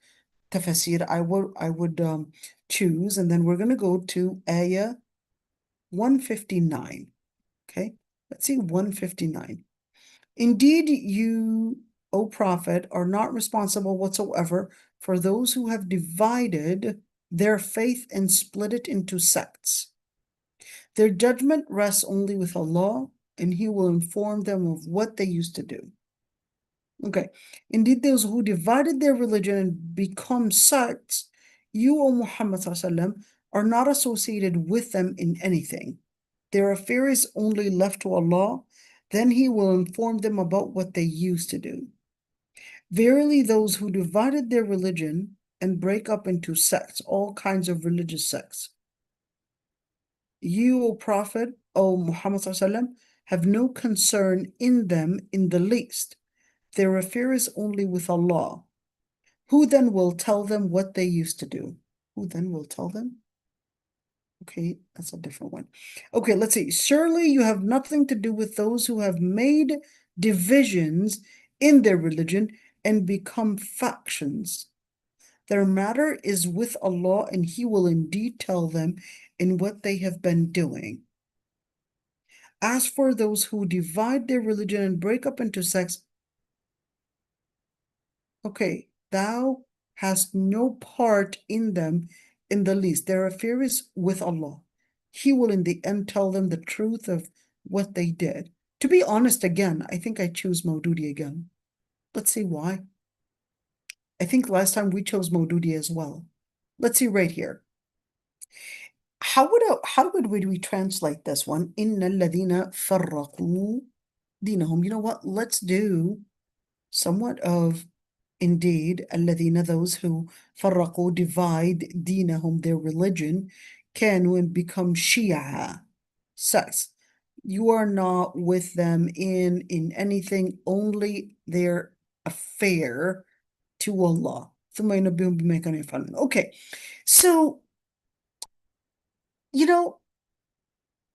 Tafseer I would choose. And then we're going to go to ayah 159. Okay, let's see 159. Indeed, you, O Prophet, are not responsible whatsoever for those who have divided their faith and split it into sects. Their judgment rests only with Allah, and He will inform them of what they used to do. Okay. Indeed, those who divided their religion and become sects, you, O Muhammad ﷺ, are not associated with them in anything. Their affair is only left to Allah, then He will inform them about what they used to do. Verily, those who divided their religion and break up into sects, all kinds of religious sects, you, O Prophet, O Muhammad ﷺ, have no concern in them in the least. Their affair is only with Allah. Who then will tell them what they used to do? Who then will tell them? Okay, that's a different one. Okay, let's see. Surely you have nothing to do with those who have made divisions in their religion and become factions. Their matter is with Allah, and He will indeed tell them in what they have been doing. As for those who divide their religion and break up into sects, okay, thou hast no part in them in the least. Their affair is with Allah. He will in the end tell them the truth of what they did. To be honest, again, I think I choose Maududi again. Let's see why. I think last time we chose Maududi as well. Let's see right here. How would we translate this one? Inna alladhina farraqu dinahum. You know what? Let's do somewhat of indeed alladhina, those who farraqu, divide dinahum, their religion, kanu, and become Shia, sects. You are not with them in anything, only their affair to Allah. Okay, so you know,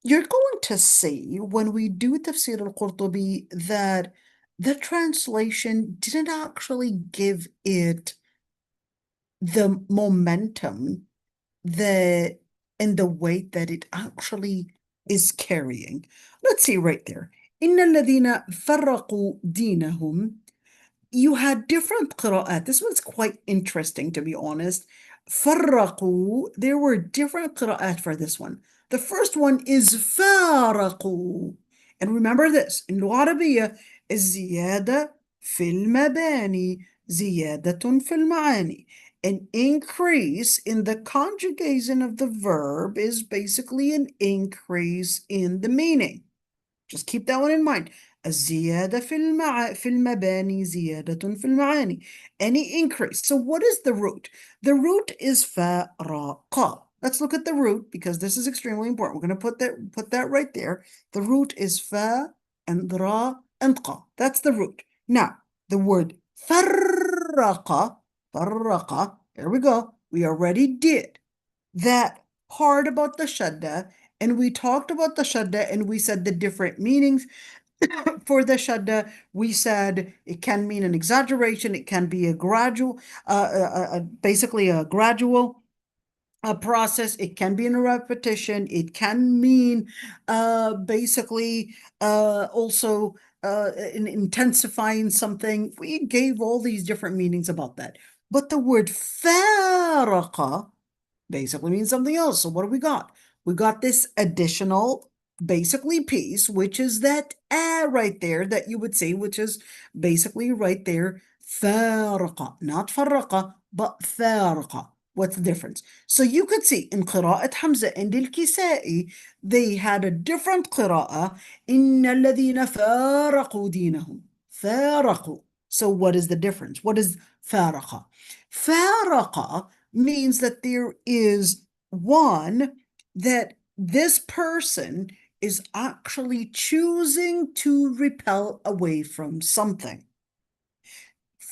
you're going to see when we do Tafsir al-Qurtubi that the translation didn't actually give it the momentum that and the weight that it actually is carrying. Let's see right there. إن الذين فرقوا دينهم, you had different qira'at. This one's quite interesting, to be honest. فرقوا, there were different qira'at for this one. The first one is فارقوا. And remember this, in اللغة العربية, الزيادة في المباني زيادة في المعاني. An increase in the conjugation of the verb is basically an increase in the meaning. Just keep that one in mind. الزيادة في المباني زيادة في المعاني. Any increase. So what is the root? The root is فرق. Let's look at the root because this is extremely important. We're going to put that right there. The root is fa and ra and qa. That's the root. Now, the word فرق, here we go. We already did that part about the shadda, and we talked about the shadda, and we said the different meanings for the shadda. We said it can mean an exaggeration, it can be a gradual, basically a gradual process, it can be in a repetition, it can mean basically also in intensifying something. We gave all these different meanings about that. But the word faraqa basically means something else. So what do we got? We got this additional basically piece, which is that right there that you would see, which is basically right there, faraqa, not farraqa, but faraqa. What's the difference? So you could see in قراءة Hamza and al-Kisai, they had a different قراءة. إن الذين فارقوا دينهم. فارقوا. So what is the difference? What is فارقة? فارقة means that there is one that this person is actually choosing to repel away from something.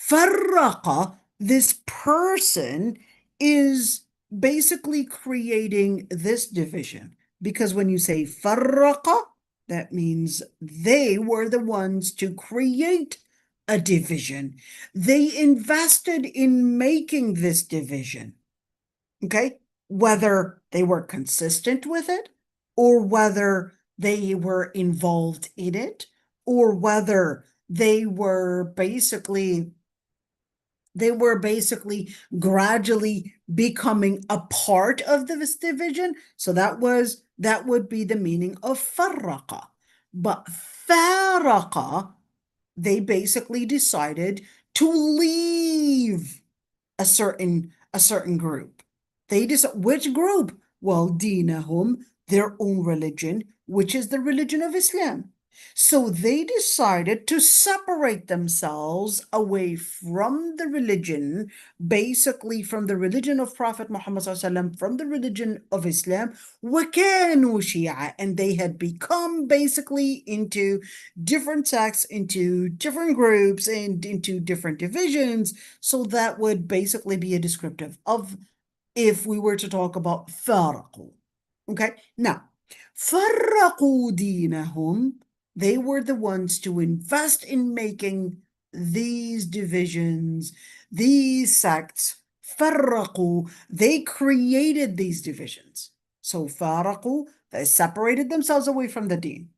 فرق, this person is basically creating this division, because when you say فرق, That means they were the ones to create a division. They invested in making this division. Okay? Whether they were consistent with it, or whether they were involved in it, or whether they were basically gradually becoming a part of this division. So that would be the meaning of farraqa. But faraqa, they basically decided to leave a certain group. They decide which group? Well, dinahum, their own religion, which is the religion of Islam. So they decided to separate themselves away from the religion, basically from the religion of Prophet Muhammad ﷺ, from the religion of Islam, وَكَانُوا شِيَعًا, and they had become basically into different sects, into different groups, and into different divisions. So that would basically be a descriptive of if we were to talk about فَارَقُوا. Okay, now, فَرَّقُوا دِينَهُمْ, they were the ones to invest in making these divisions, these sects. فَرَّقُوا, they created these divisions. So فَارَقُوا, they separated themselves away from the deen.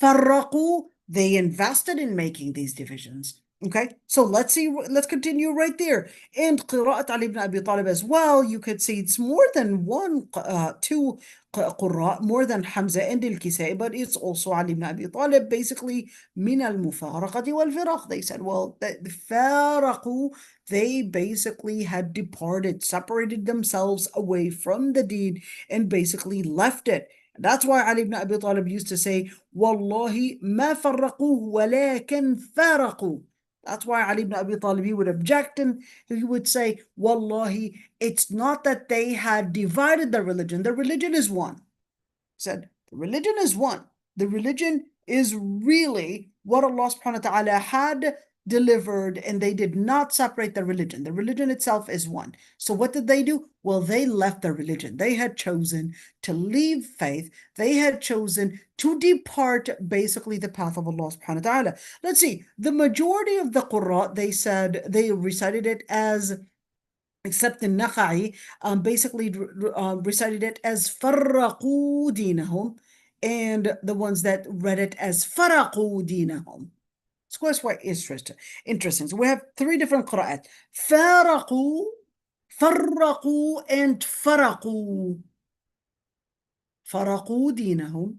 فَرَّقُوا, they invested in making these divisions. Okay, so let's continue right there. And قراءة Ali ibn Abi Talib as well, you could see it's more than two قراء, more than Hamza and al-Kisai, but it's also Ali ibn Abi Talib, basically من المفارقة والفراق. They said, well, the فارقوا, they basically had departed, separated themselves away from the deed and basically left it. That's why Ali ibn Abi Talib used to say, Wallahi ma farraquhu walakin faraqu. That's why Ali ibn Abi Talib, he would object and he would say, Wallahi, it's not that they had divided the religion is one. He said, the religion is one. The religion is really what Allah subhanahu wa ta'ala had delivered, and they did not separate the religion. The religion itself is one. So what did they do? Well, they left their religion. They had chosen to leave faith. They had chosen to depart basically the path of Allah subhanahu wa ta'ala. Let's see, the majority of the Qur'an, they said, they recited it as, except the Nakha'i, basically recited it as farraqu dinahum, and the ones that read it as faraqu dinahum. It's quite interesting. So we have three different qira'at. Faraqu, farraqu, and faraqu. Faraqu dinahum,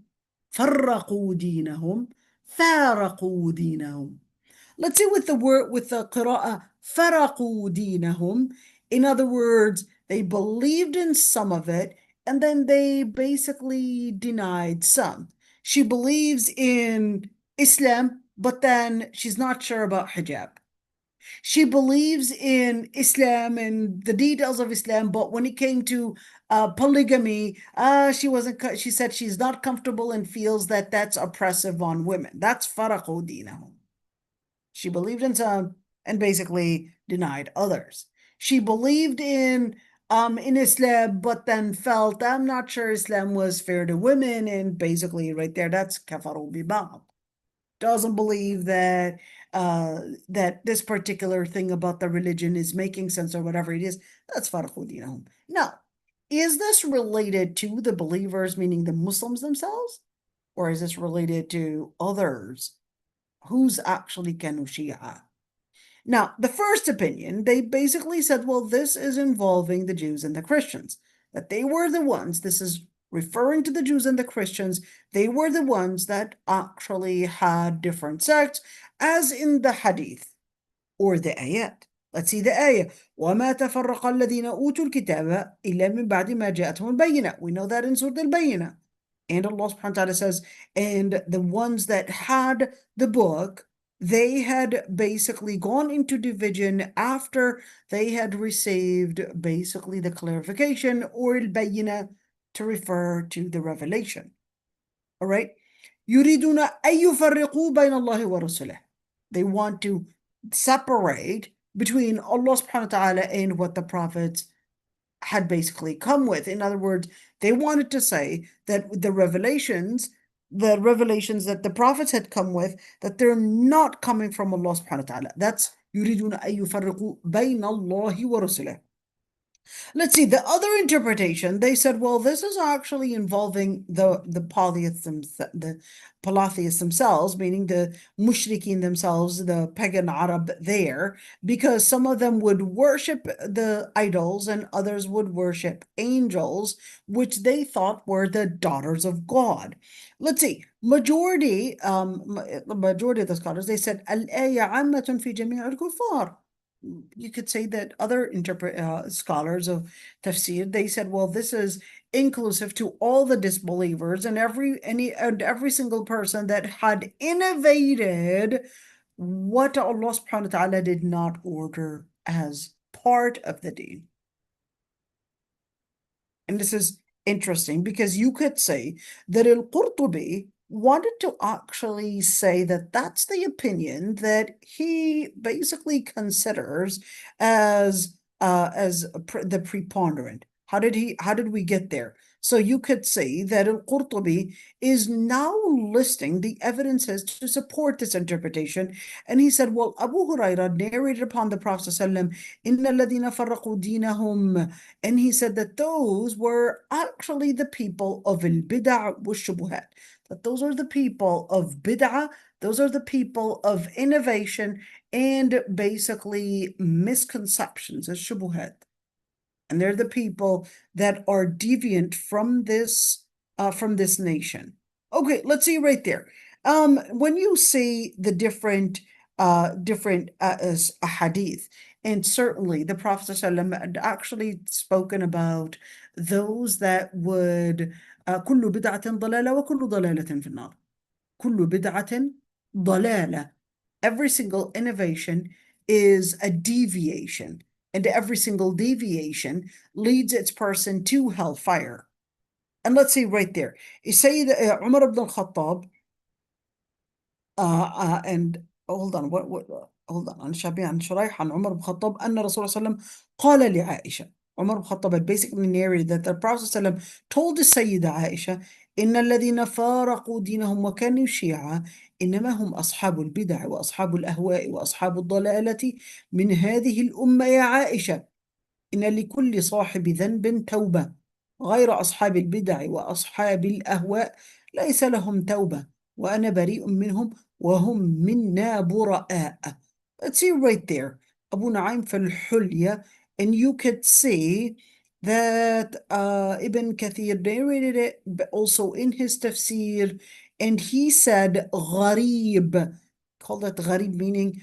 farraqu dinahum, faraqu dinahum. Let's see with the qira'ah, faraqu dinahum. In other words, they believed in some of it, and then they basically denied some. She believes in Islam, but then she's not sure about hijab. She believes in Islam and the details of Islam, but when it came to polygamy, she said she's not comfortable and feels that that's oppressive on women. That's faraqu dinahum. She believed in some and basically denied others. She believed in Islam, but then felt, I'm not sure Islam was fair to women, and basically right there, that's kafaru bi ba'd. Doesn't believe that that this particular thing about the religion is making sense or whatever it is. That's farqu dinahum. Now, is this related to the believers, meaning the Muslims themselves? Or is this related to others? Who's actually kanu Shia? Now, the first opinion, they basically said, well, this is involving the Jews and the Christians, that they were the ones, this is referring to the Jews and the Christians, they were the ones that actually had different sects, as in the hadith or the ayat. Let's see the ayah. وَمَا تَفَرَّقَ الَّذِينَ أُوتُوا الْكِتَابَ إِلَّا مِنْ بَعْدِ مَا جَاءَتْهُمُ الْبَيِّنَةُ. We know that in Surah al-Bayyinah. And Allah subhanahu wa ta'ala says, and the ones that had the book, they had basically gone into division after they had received basically the clarification or al-Bayyinah, to refer to the revelation. All right. يريدون أن يفرقوا بين الله ورسله. They want to separate between Allah subhanahu wa ta'ala and what the prophets had basically come with. In other words, they wanted to say that the revelations the revelations that the prophets had come with, that they're not coming from Allah subhanahu wa ta'ala. That's يريدون أن يفرقوا بين الله ورسله. Let's see, the other interpretation, they said, well, this is actually involving the polytheists themselves, meaning the mushrikeen themselves, the pagan Arab there, because some of them would worship the idols and others would worship angels, which they thought were the daughters of God. Let's see, majority of the scholars, they said, al-ayah ammatun fi jami' al-kuffar. You could say that other scholars of Tafseer, they said, well, this is inclusive to all the disbelievers and every single person that had innovated what Allah subhanahu wa ta'ala did not order as part of the deen. And this is interesting because you could say that al-Qurtubi wanted to actually say that that's the opinion that he basically considers as the preponderant. How did we get there? So you could say that al-Qurtubi is now listing the evidences to support this interpretation. And he said, well, Abu Hurairah narrated upon the Prophet ﷺ, إِنَّ الَّذِينَ فَرَّقُوا دِينَهُمْ, and he said that those were actually the people of al-bid'ah wa-shubuhat, that those are the people of bid'ah, those are the people of innovation and basically misconceptions, as shubuhat. And they're the people that are deviant from this nation. Okay, let's see right there. When you see the different hadith, and certainly the Prophet ﷺ had actually spoken about those that would كل بدعة ضلالة وكل ضلالة في النار. كل بدعة ضلالة. Every single innovation is a deviation, and every single deviation leads its person to hellfire. And let's see right there. Sayyid Umar ibn al-Khattab, and hold on, hold on. عن شابي عن شريح عن عمر بن الخطاب أن الرسول صلى الله عليه وسلم قال لعائشة. Umar ibn al-Khattab had basically narrated that the Prophet ﷺ told the Sayyida Aisha, إن الذين فارقوا دينهم وكانوا شيعا إنما هم أصحاب البدع وأصحاب الأهواء وأصحاب الضلالة من هذه الأمة يا عائشة، إن لكل صاحب ذنب توبة غير أصحاب البدع وأصحاب الأهواء ليس لهم توبة وأنا بريء منهم وهم منا براء. Let's see right there, Abu Nu'aym في الحلية, and you could see that Ibn Kathir narrated it also in his tafsir, and he said gharib, called it gharib, meaning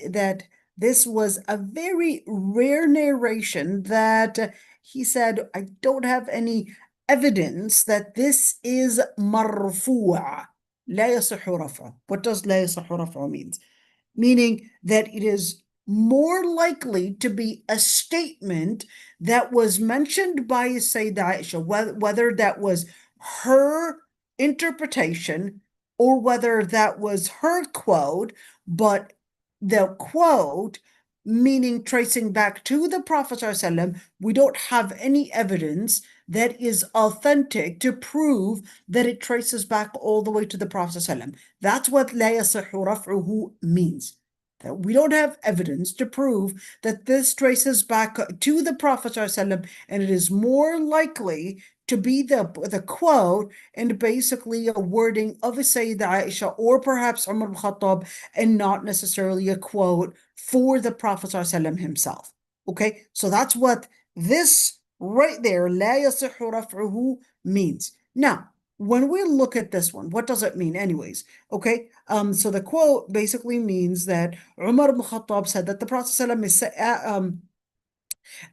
that this was a very rare narration that he said, I don't have any evidence that this is marfu'a. لا يصح رفعه. What does لا يصح رفعه means? Meaning that it is more likely to be a statement that was mentioned by Sayyidah Aisha, whether that was her interpretation or whether that was her quote, but the quote, meaning tracing back to the Prophet ﷺ, we don't have any evidence that is authentic to prove that it traces back all the way to the Prophet ﷺ. That's what لا يصح رفعه means. That we don't have evidence to prove that this traces back to the Prophet ﷺ, and it is more likely to be the quote and basically a wording of a Sayyidah Aisha or perhaps Umar ibn Khattab, and not necessarily a quote for the Prophet ﷺ himself. Okay, so that's what this right there, لا يصح رفعه, means. Now, when we look at this one, what does it mean anyways? Okay, so the quote basically means that Umar ibn Khattab said that the Prophet ﷺ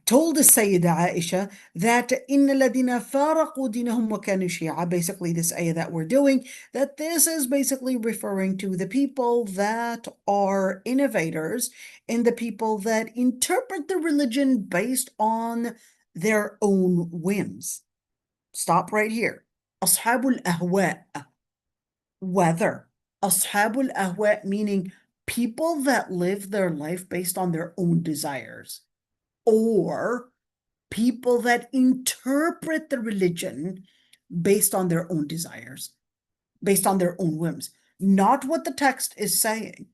told the Sayyida Aisha that إِنَّ الَّذِينَ فَارَقُوا دِينَهُمْ وَكَانُوا شِيَعًا, basically this ayah that we're doing, that this is basically referring to the people that are innovators and the people that interpret the religion based on their own whims. Stop right here. أصحاب الأهواء, whether أصحاب الأهواء meaning people that live their life based on their own desires, or people that interpret the religion based on their own desires. based on their own whims, not what the text is saying,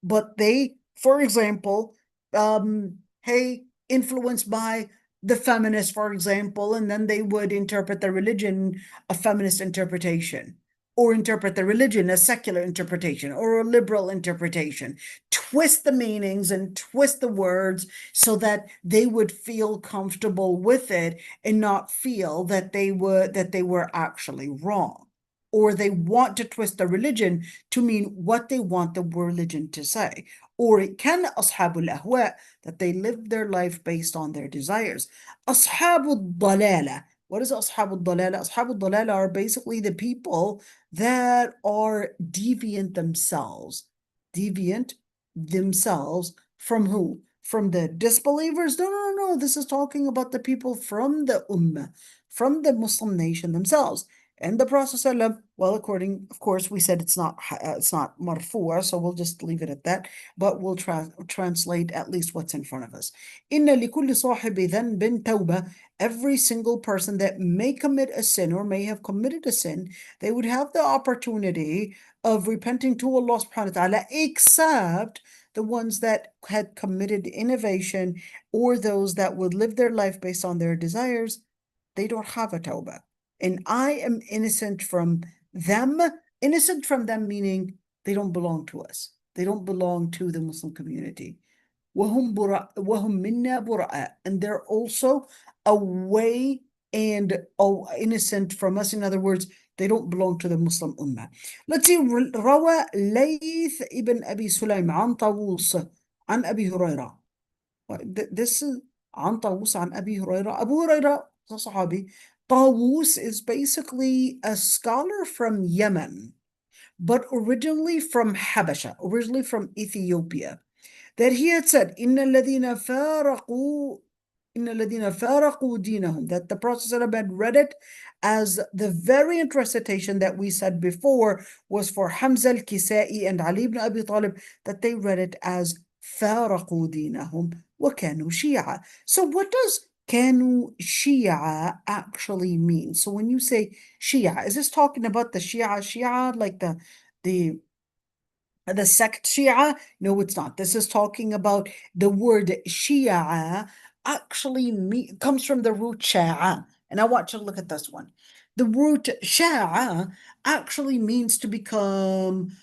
but they, for example, hey, influenced by the feminists, for example, and then they would interpret the religion a feminist interpretation, or interpret the religion as secular interpretation or a liberal interpretation, twist the meanings and twist the words so that they would feel comfortable with it and not feel that they were actually wrong. Or they want to twist the religion to mean what they want the religion to say. Or it can أصحاب الأهواء, that they live their life based on their desires. أصحاب الضلالة. What is أصحاب الضلالة? أصحاب الضلالة are basically the people that are deviant themselves. Deviant themselves from who? From the disbelievers? No. This is talking about the people from the Ummah, from the Muslim nation themselves. And the Prophet ﷺ, well, according, of course, we said it's not marfu'a, so we'll just leave it at that, but we'll translate at least what's in front of us. Inna likulli sahibi dhanbin tawbah. Every single person that may commit a sin or may have committed a sin, they would have the opportunity of repenting to Allah subhanahu wa ta'ala, except the ones that had committed innovation or those that would live their life based on their desires. They don't have a tawbah. And I am innocent from them. Innocent from them meaning they don't belong to us. They don't belong to the Muslim community. وَهُمْ مِنَّا بُرَأَ. And they're also away and innocent from us. In other words, they don't belong to the Muslim Ummah. Let's see. روى ليث ibn Abi Sulaym عن طاووس عن أبي هريرة. This is عن طاووس عن أبي هريرة. Abu Hurairah, the Sahabi. Tawus is basically a scholar from Yemen, but originally from Habasha, originally from Ethiopia, that he had said, إِنَّ الَّذِينَ فَارَقُوا دِينَهُم, that the Prophet had read it as the variant recitation that we said before was for Hamza al-Kisai and Ali ibn Abi Talib, that they read it as فَارَقُوا دِينَهُم وَكَانُوا شِيَعًا. So what does كانوا Shia actually mean? So when you say Shia, is this talking about the Shia, like the sect Shia? No, it's not. This is talking about the word Shia actually comes from the root Sha'a. And I want you to look at this one. The root Sha'a actually means to become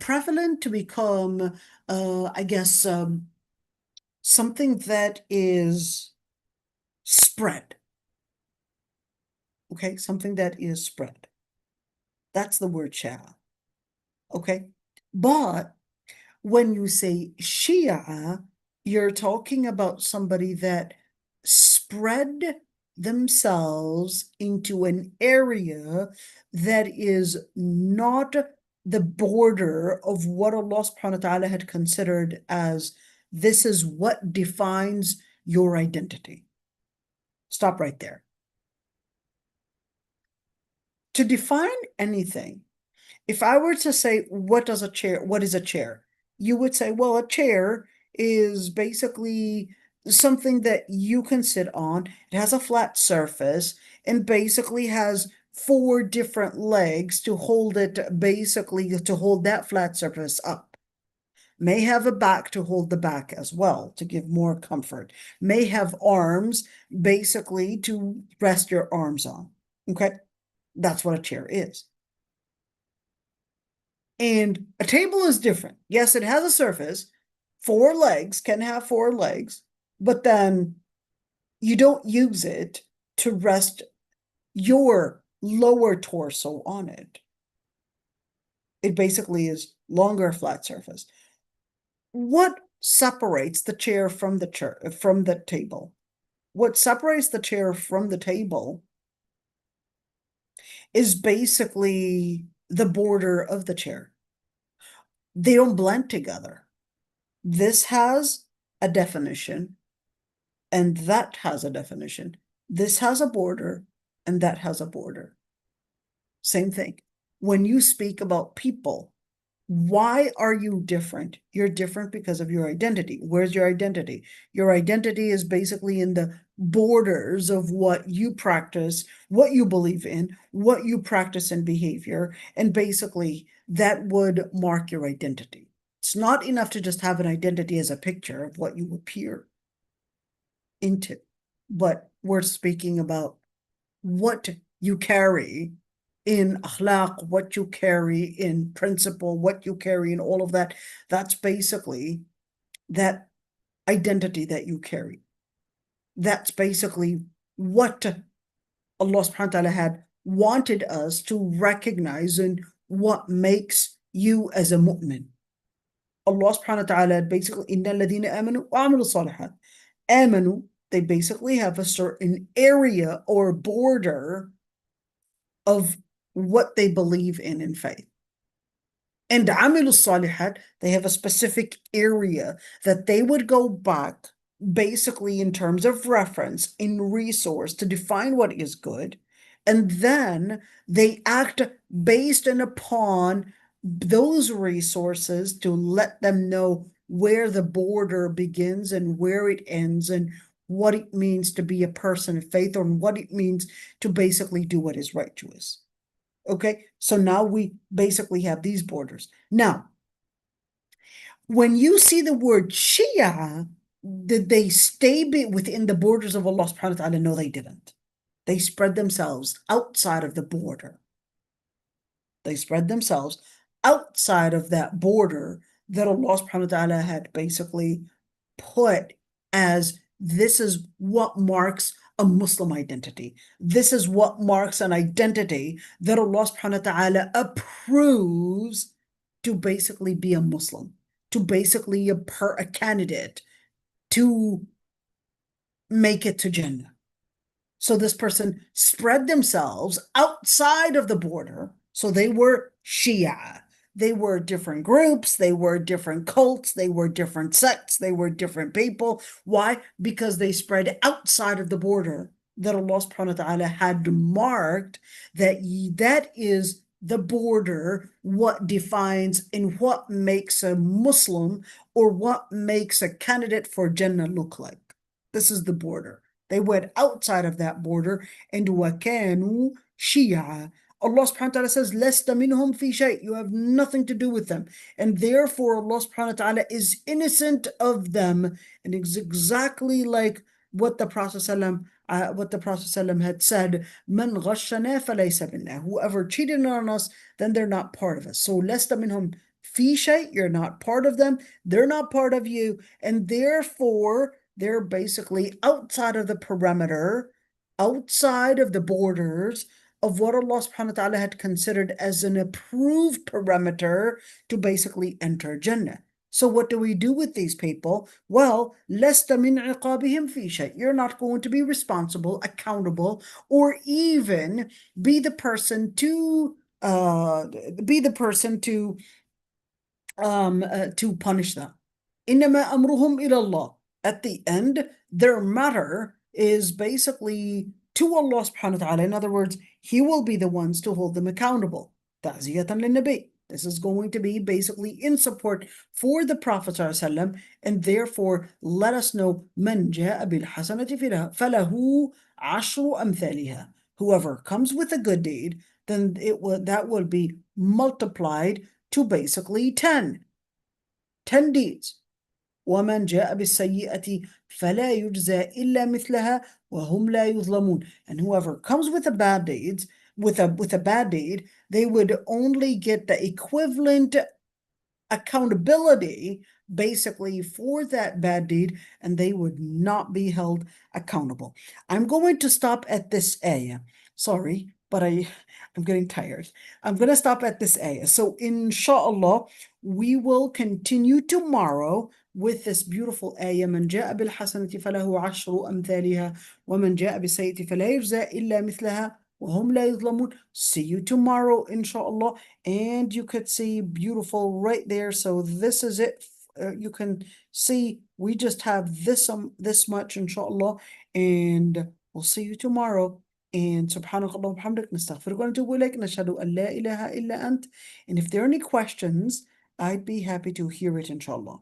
prevalent, to become, I guess, something that is spread. Okay, something that is spread. That's the word Shia. Okay, but when you say Shia, you're talking about somebody that spread themselves into an area that is not the border of what Allah subhanahu wa ta'ala had considered as this is what defines your identity. Stop right there. To define anything, if I were to say, what is a chair? You would say, well, a chair is basically something that you can sit on. It has a flat surface and basically has 4 different legs to hold it, basically to hold that flat surface up. May have a back to hold the back as well, to give more comfort. May have arms, basically to rest your arms on. Okay, that's what a chair is. And a table is different. Yes, it has a surface. 4 legs, can have 4 legs, but then you don't use it to rest your lower torso on it. It basically is longer flat surface. What separates the chair from the table? What separates the chair from the table is basically the border of the chair. They don't blend together. This has a definition, and that has a definition. This has a border, and that has a border. Same thing. When you speak about people, why are you different? You're different because of your identity. Where's your identity? Your identity is basically in the borders of what you practice, what you believe in, what you practice in behavior, and basically that would mark your identity. It's not enough to just have an identity as a picture of what you appear into, but we're speaking about what you carry in akhlaq, what you carry in principle, what you carry in all of that. That's basically that identity that you carry. That's basically what Allah subhanahu wa ta'ala had wanted us to recognize and what makes you as a mu'min. Allah subhanahu wa ta'ala basically, inna alladhina amanu wa amilu salihat. Amanu, they basically have a certain area or border of what they believe in faith. And amilu salihat, they have a specific area that they would go back basically in terms of reference, in resource to define what is good. And then they act based and upon those resources to let them know where the border begins and where it ends and what it means to be a person of faith or what it means to basically do what is righteous. Okay, so now we basically have these borders. Now, when you see the word Shia, did they stay within the borders of Allah subhanahu wa ta'ala? No, they didn't. They spread themselves outside of the border. They spread themselves outside of that border that Allah subhanahu wa ta'ala had basically put as this is what marks a Muslim identity. This is what marks an identity that Allah subhanahu wa ta'ala approves to basically be a Muslim, to basically a candidate to make it to Jannah. So this person spread themselves outside of the border. So they were Shia. They were different groups. They were different cults. They were different sects. They were different people. Why? Because they spread outside of the border that Allah subhanahu wa ta'ala had marked that is the border, what defines and what makes a Muslim or what makes a candidate for Jannah look like. This is the border. They went outside of that border and وَكَانُوا شِيَعًا. Allah subhanahu wa ta'ala says, لَسْتَ مِنْهُمْ فِي شَيْءٍ. You have nothing to do with them. And therefore Allah subhanahu wa ta'ala is innocent of them. And it's exactly like what the Prophet ﷺ had said, مَنْ غَشَّنَا فَلَيْسَ مِنَّا. Whoever cheated on us, then they're not part of us. So لَسْتَ مِنْهُمْ فِي شَيْءٍ. You're not part of them. They're not part of you. And therefore they're basically outside of the perimeter, outside of the borders of what Allah subhanahu wa ta'ala had considered as an approved perimeter to basically enter Jannah. So what do we do with these people? Well, لَسْتَ مِنْ عِقَابِهِمْ فِي شَيْءٍ. You're not going to be responsible, accountable, or even be the person to punish them. إِنَّمَا أَمْرُهُمْ إِلَى اللَّهِ. At the end, their matter is basically to Allah subhanahu wa ta'ala. In other words, He will be the ones to hold them accountable. تَعْزِيَةً لِلنَّبِي. This is going to be basically in support for the Prophet ﷺ, and therefore let us know مَنْ جَاءَ بِالْحَسَنَةِ فَلَهُ عَشْرُ أَمْثَالِهَا. Whoever comes with a good deed, then that will be multiplied to basically 10 deeds. ومن جاء بالسيئة فلا يجزى إلا مثلها وهم لا يظلمون. And whoever comes with a bad deed, they would only get the equivalent accountability basically for that bad deed, and they would not be held accountable. I'm going to stop at this ayah. Sorry, but I'm getting tired. I'm going to stop at this ayah. So inshallah, we will continue tomorrow with this beautiful ayah. من جاء بالحسنة فله عشر أمثالها ومن جاء بالسيئة فلا يجزى إلا مثلها وهم لا يظلمون. See you tomorrow, inshallah. And you could see beautiful right there. So this is it. You can see we just have this much, inshallah. And we'll see you tomorrow. And subhanakallah wa bihamdik, nastaghfiruka wa natubu ilayk, nashhadu an la ilaha illa ant. And if there are any questions, I'd be happy to hear it, inshallah.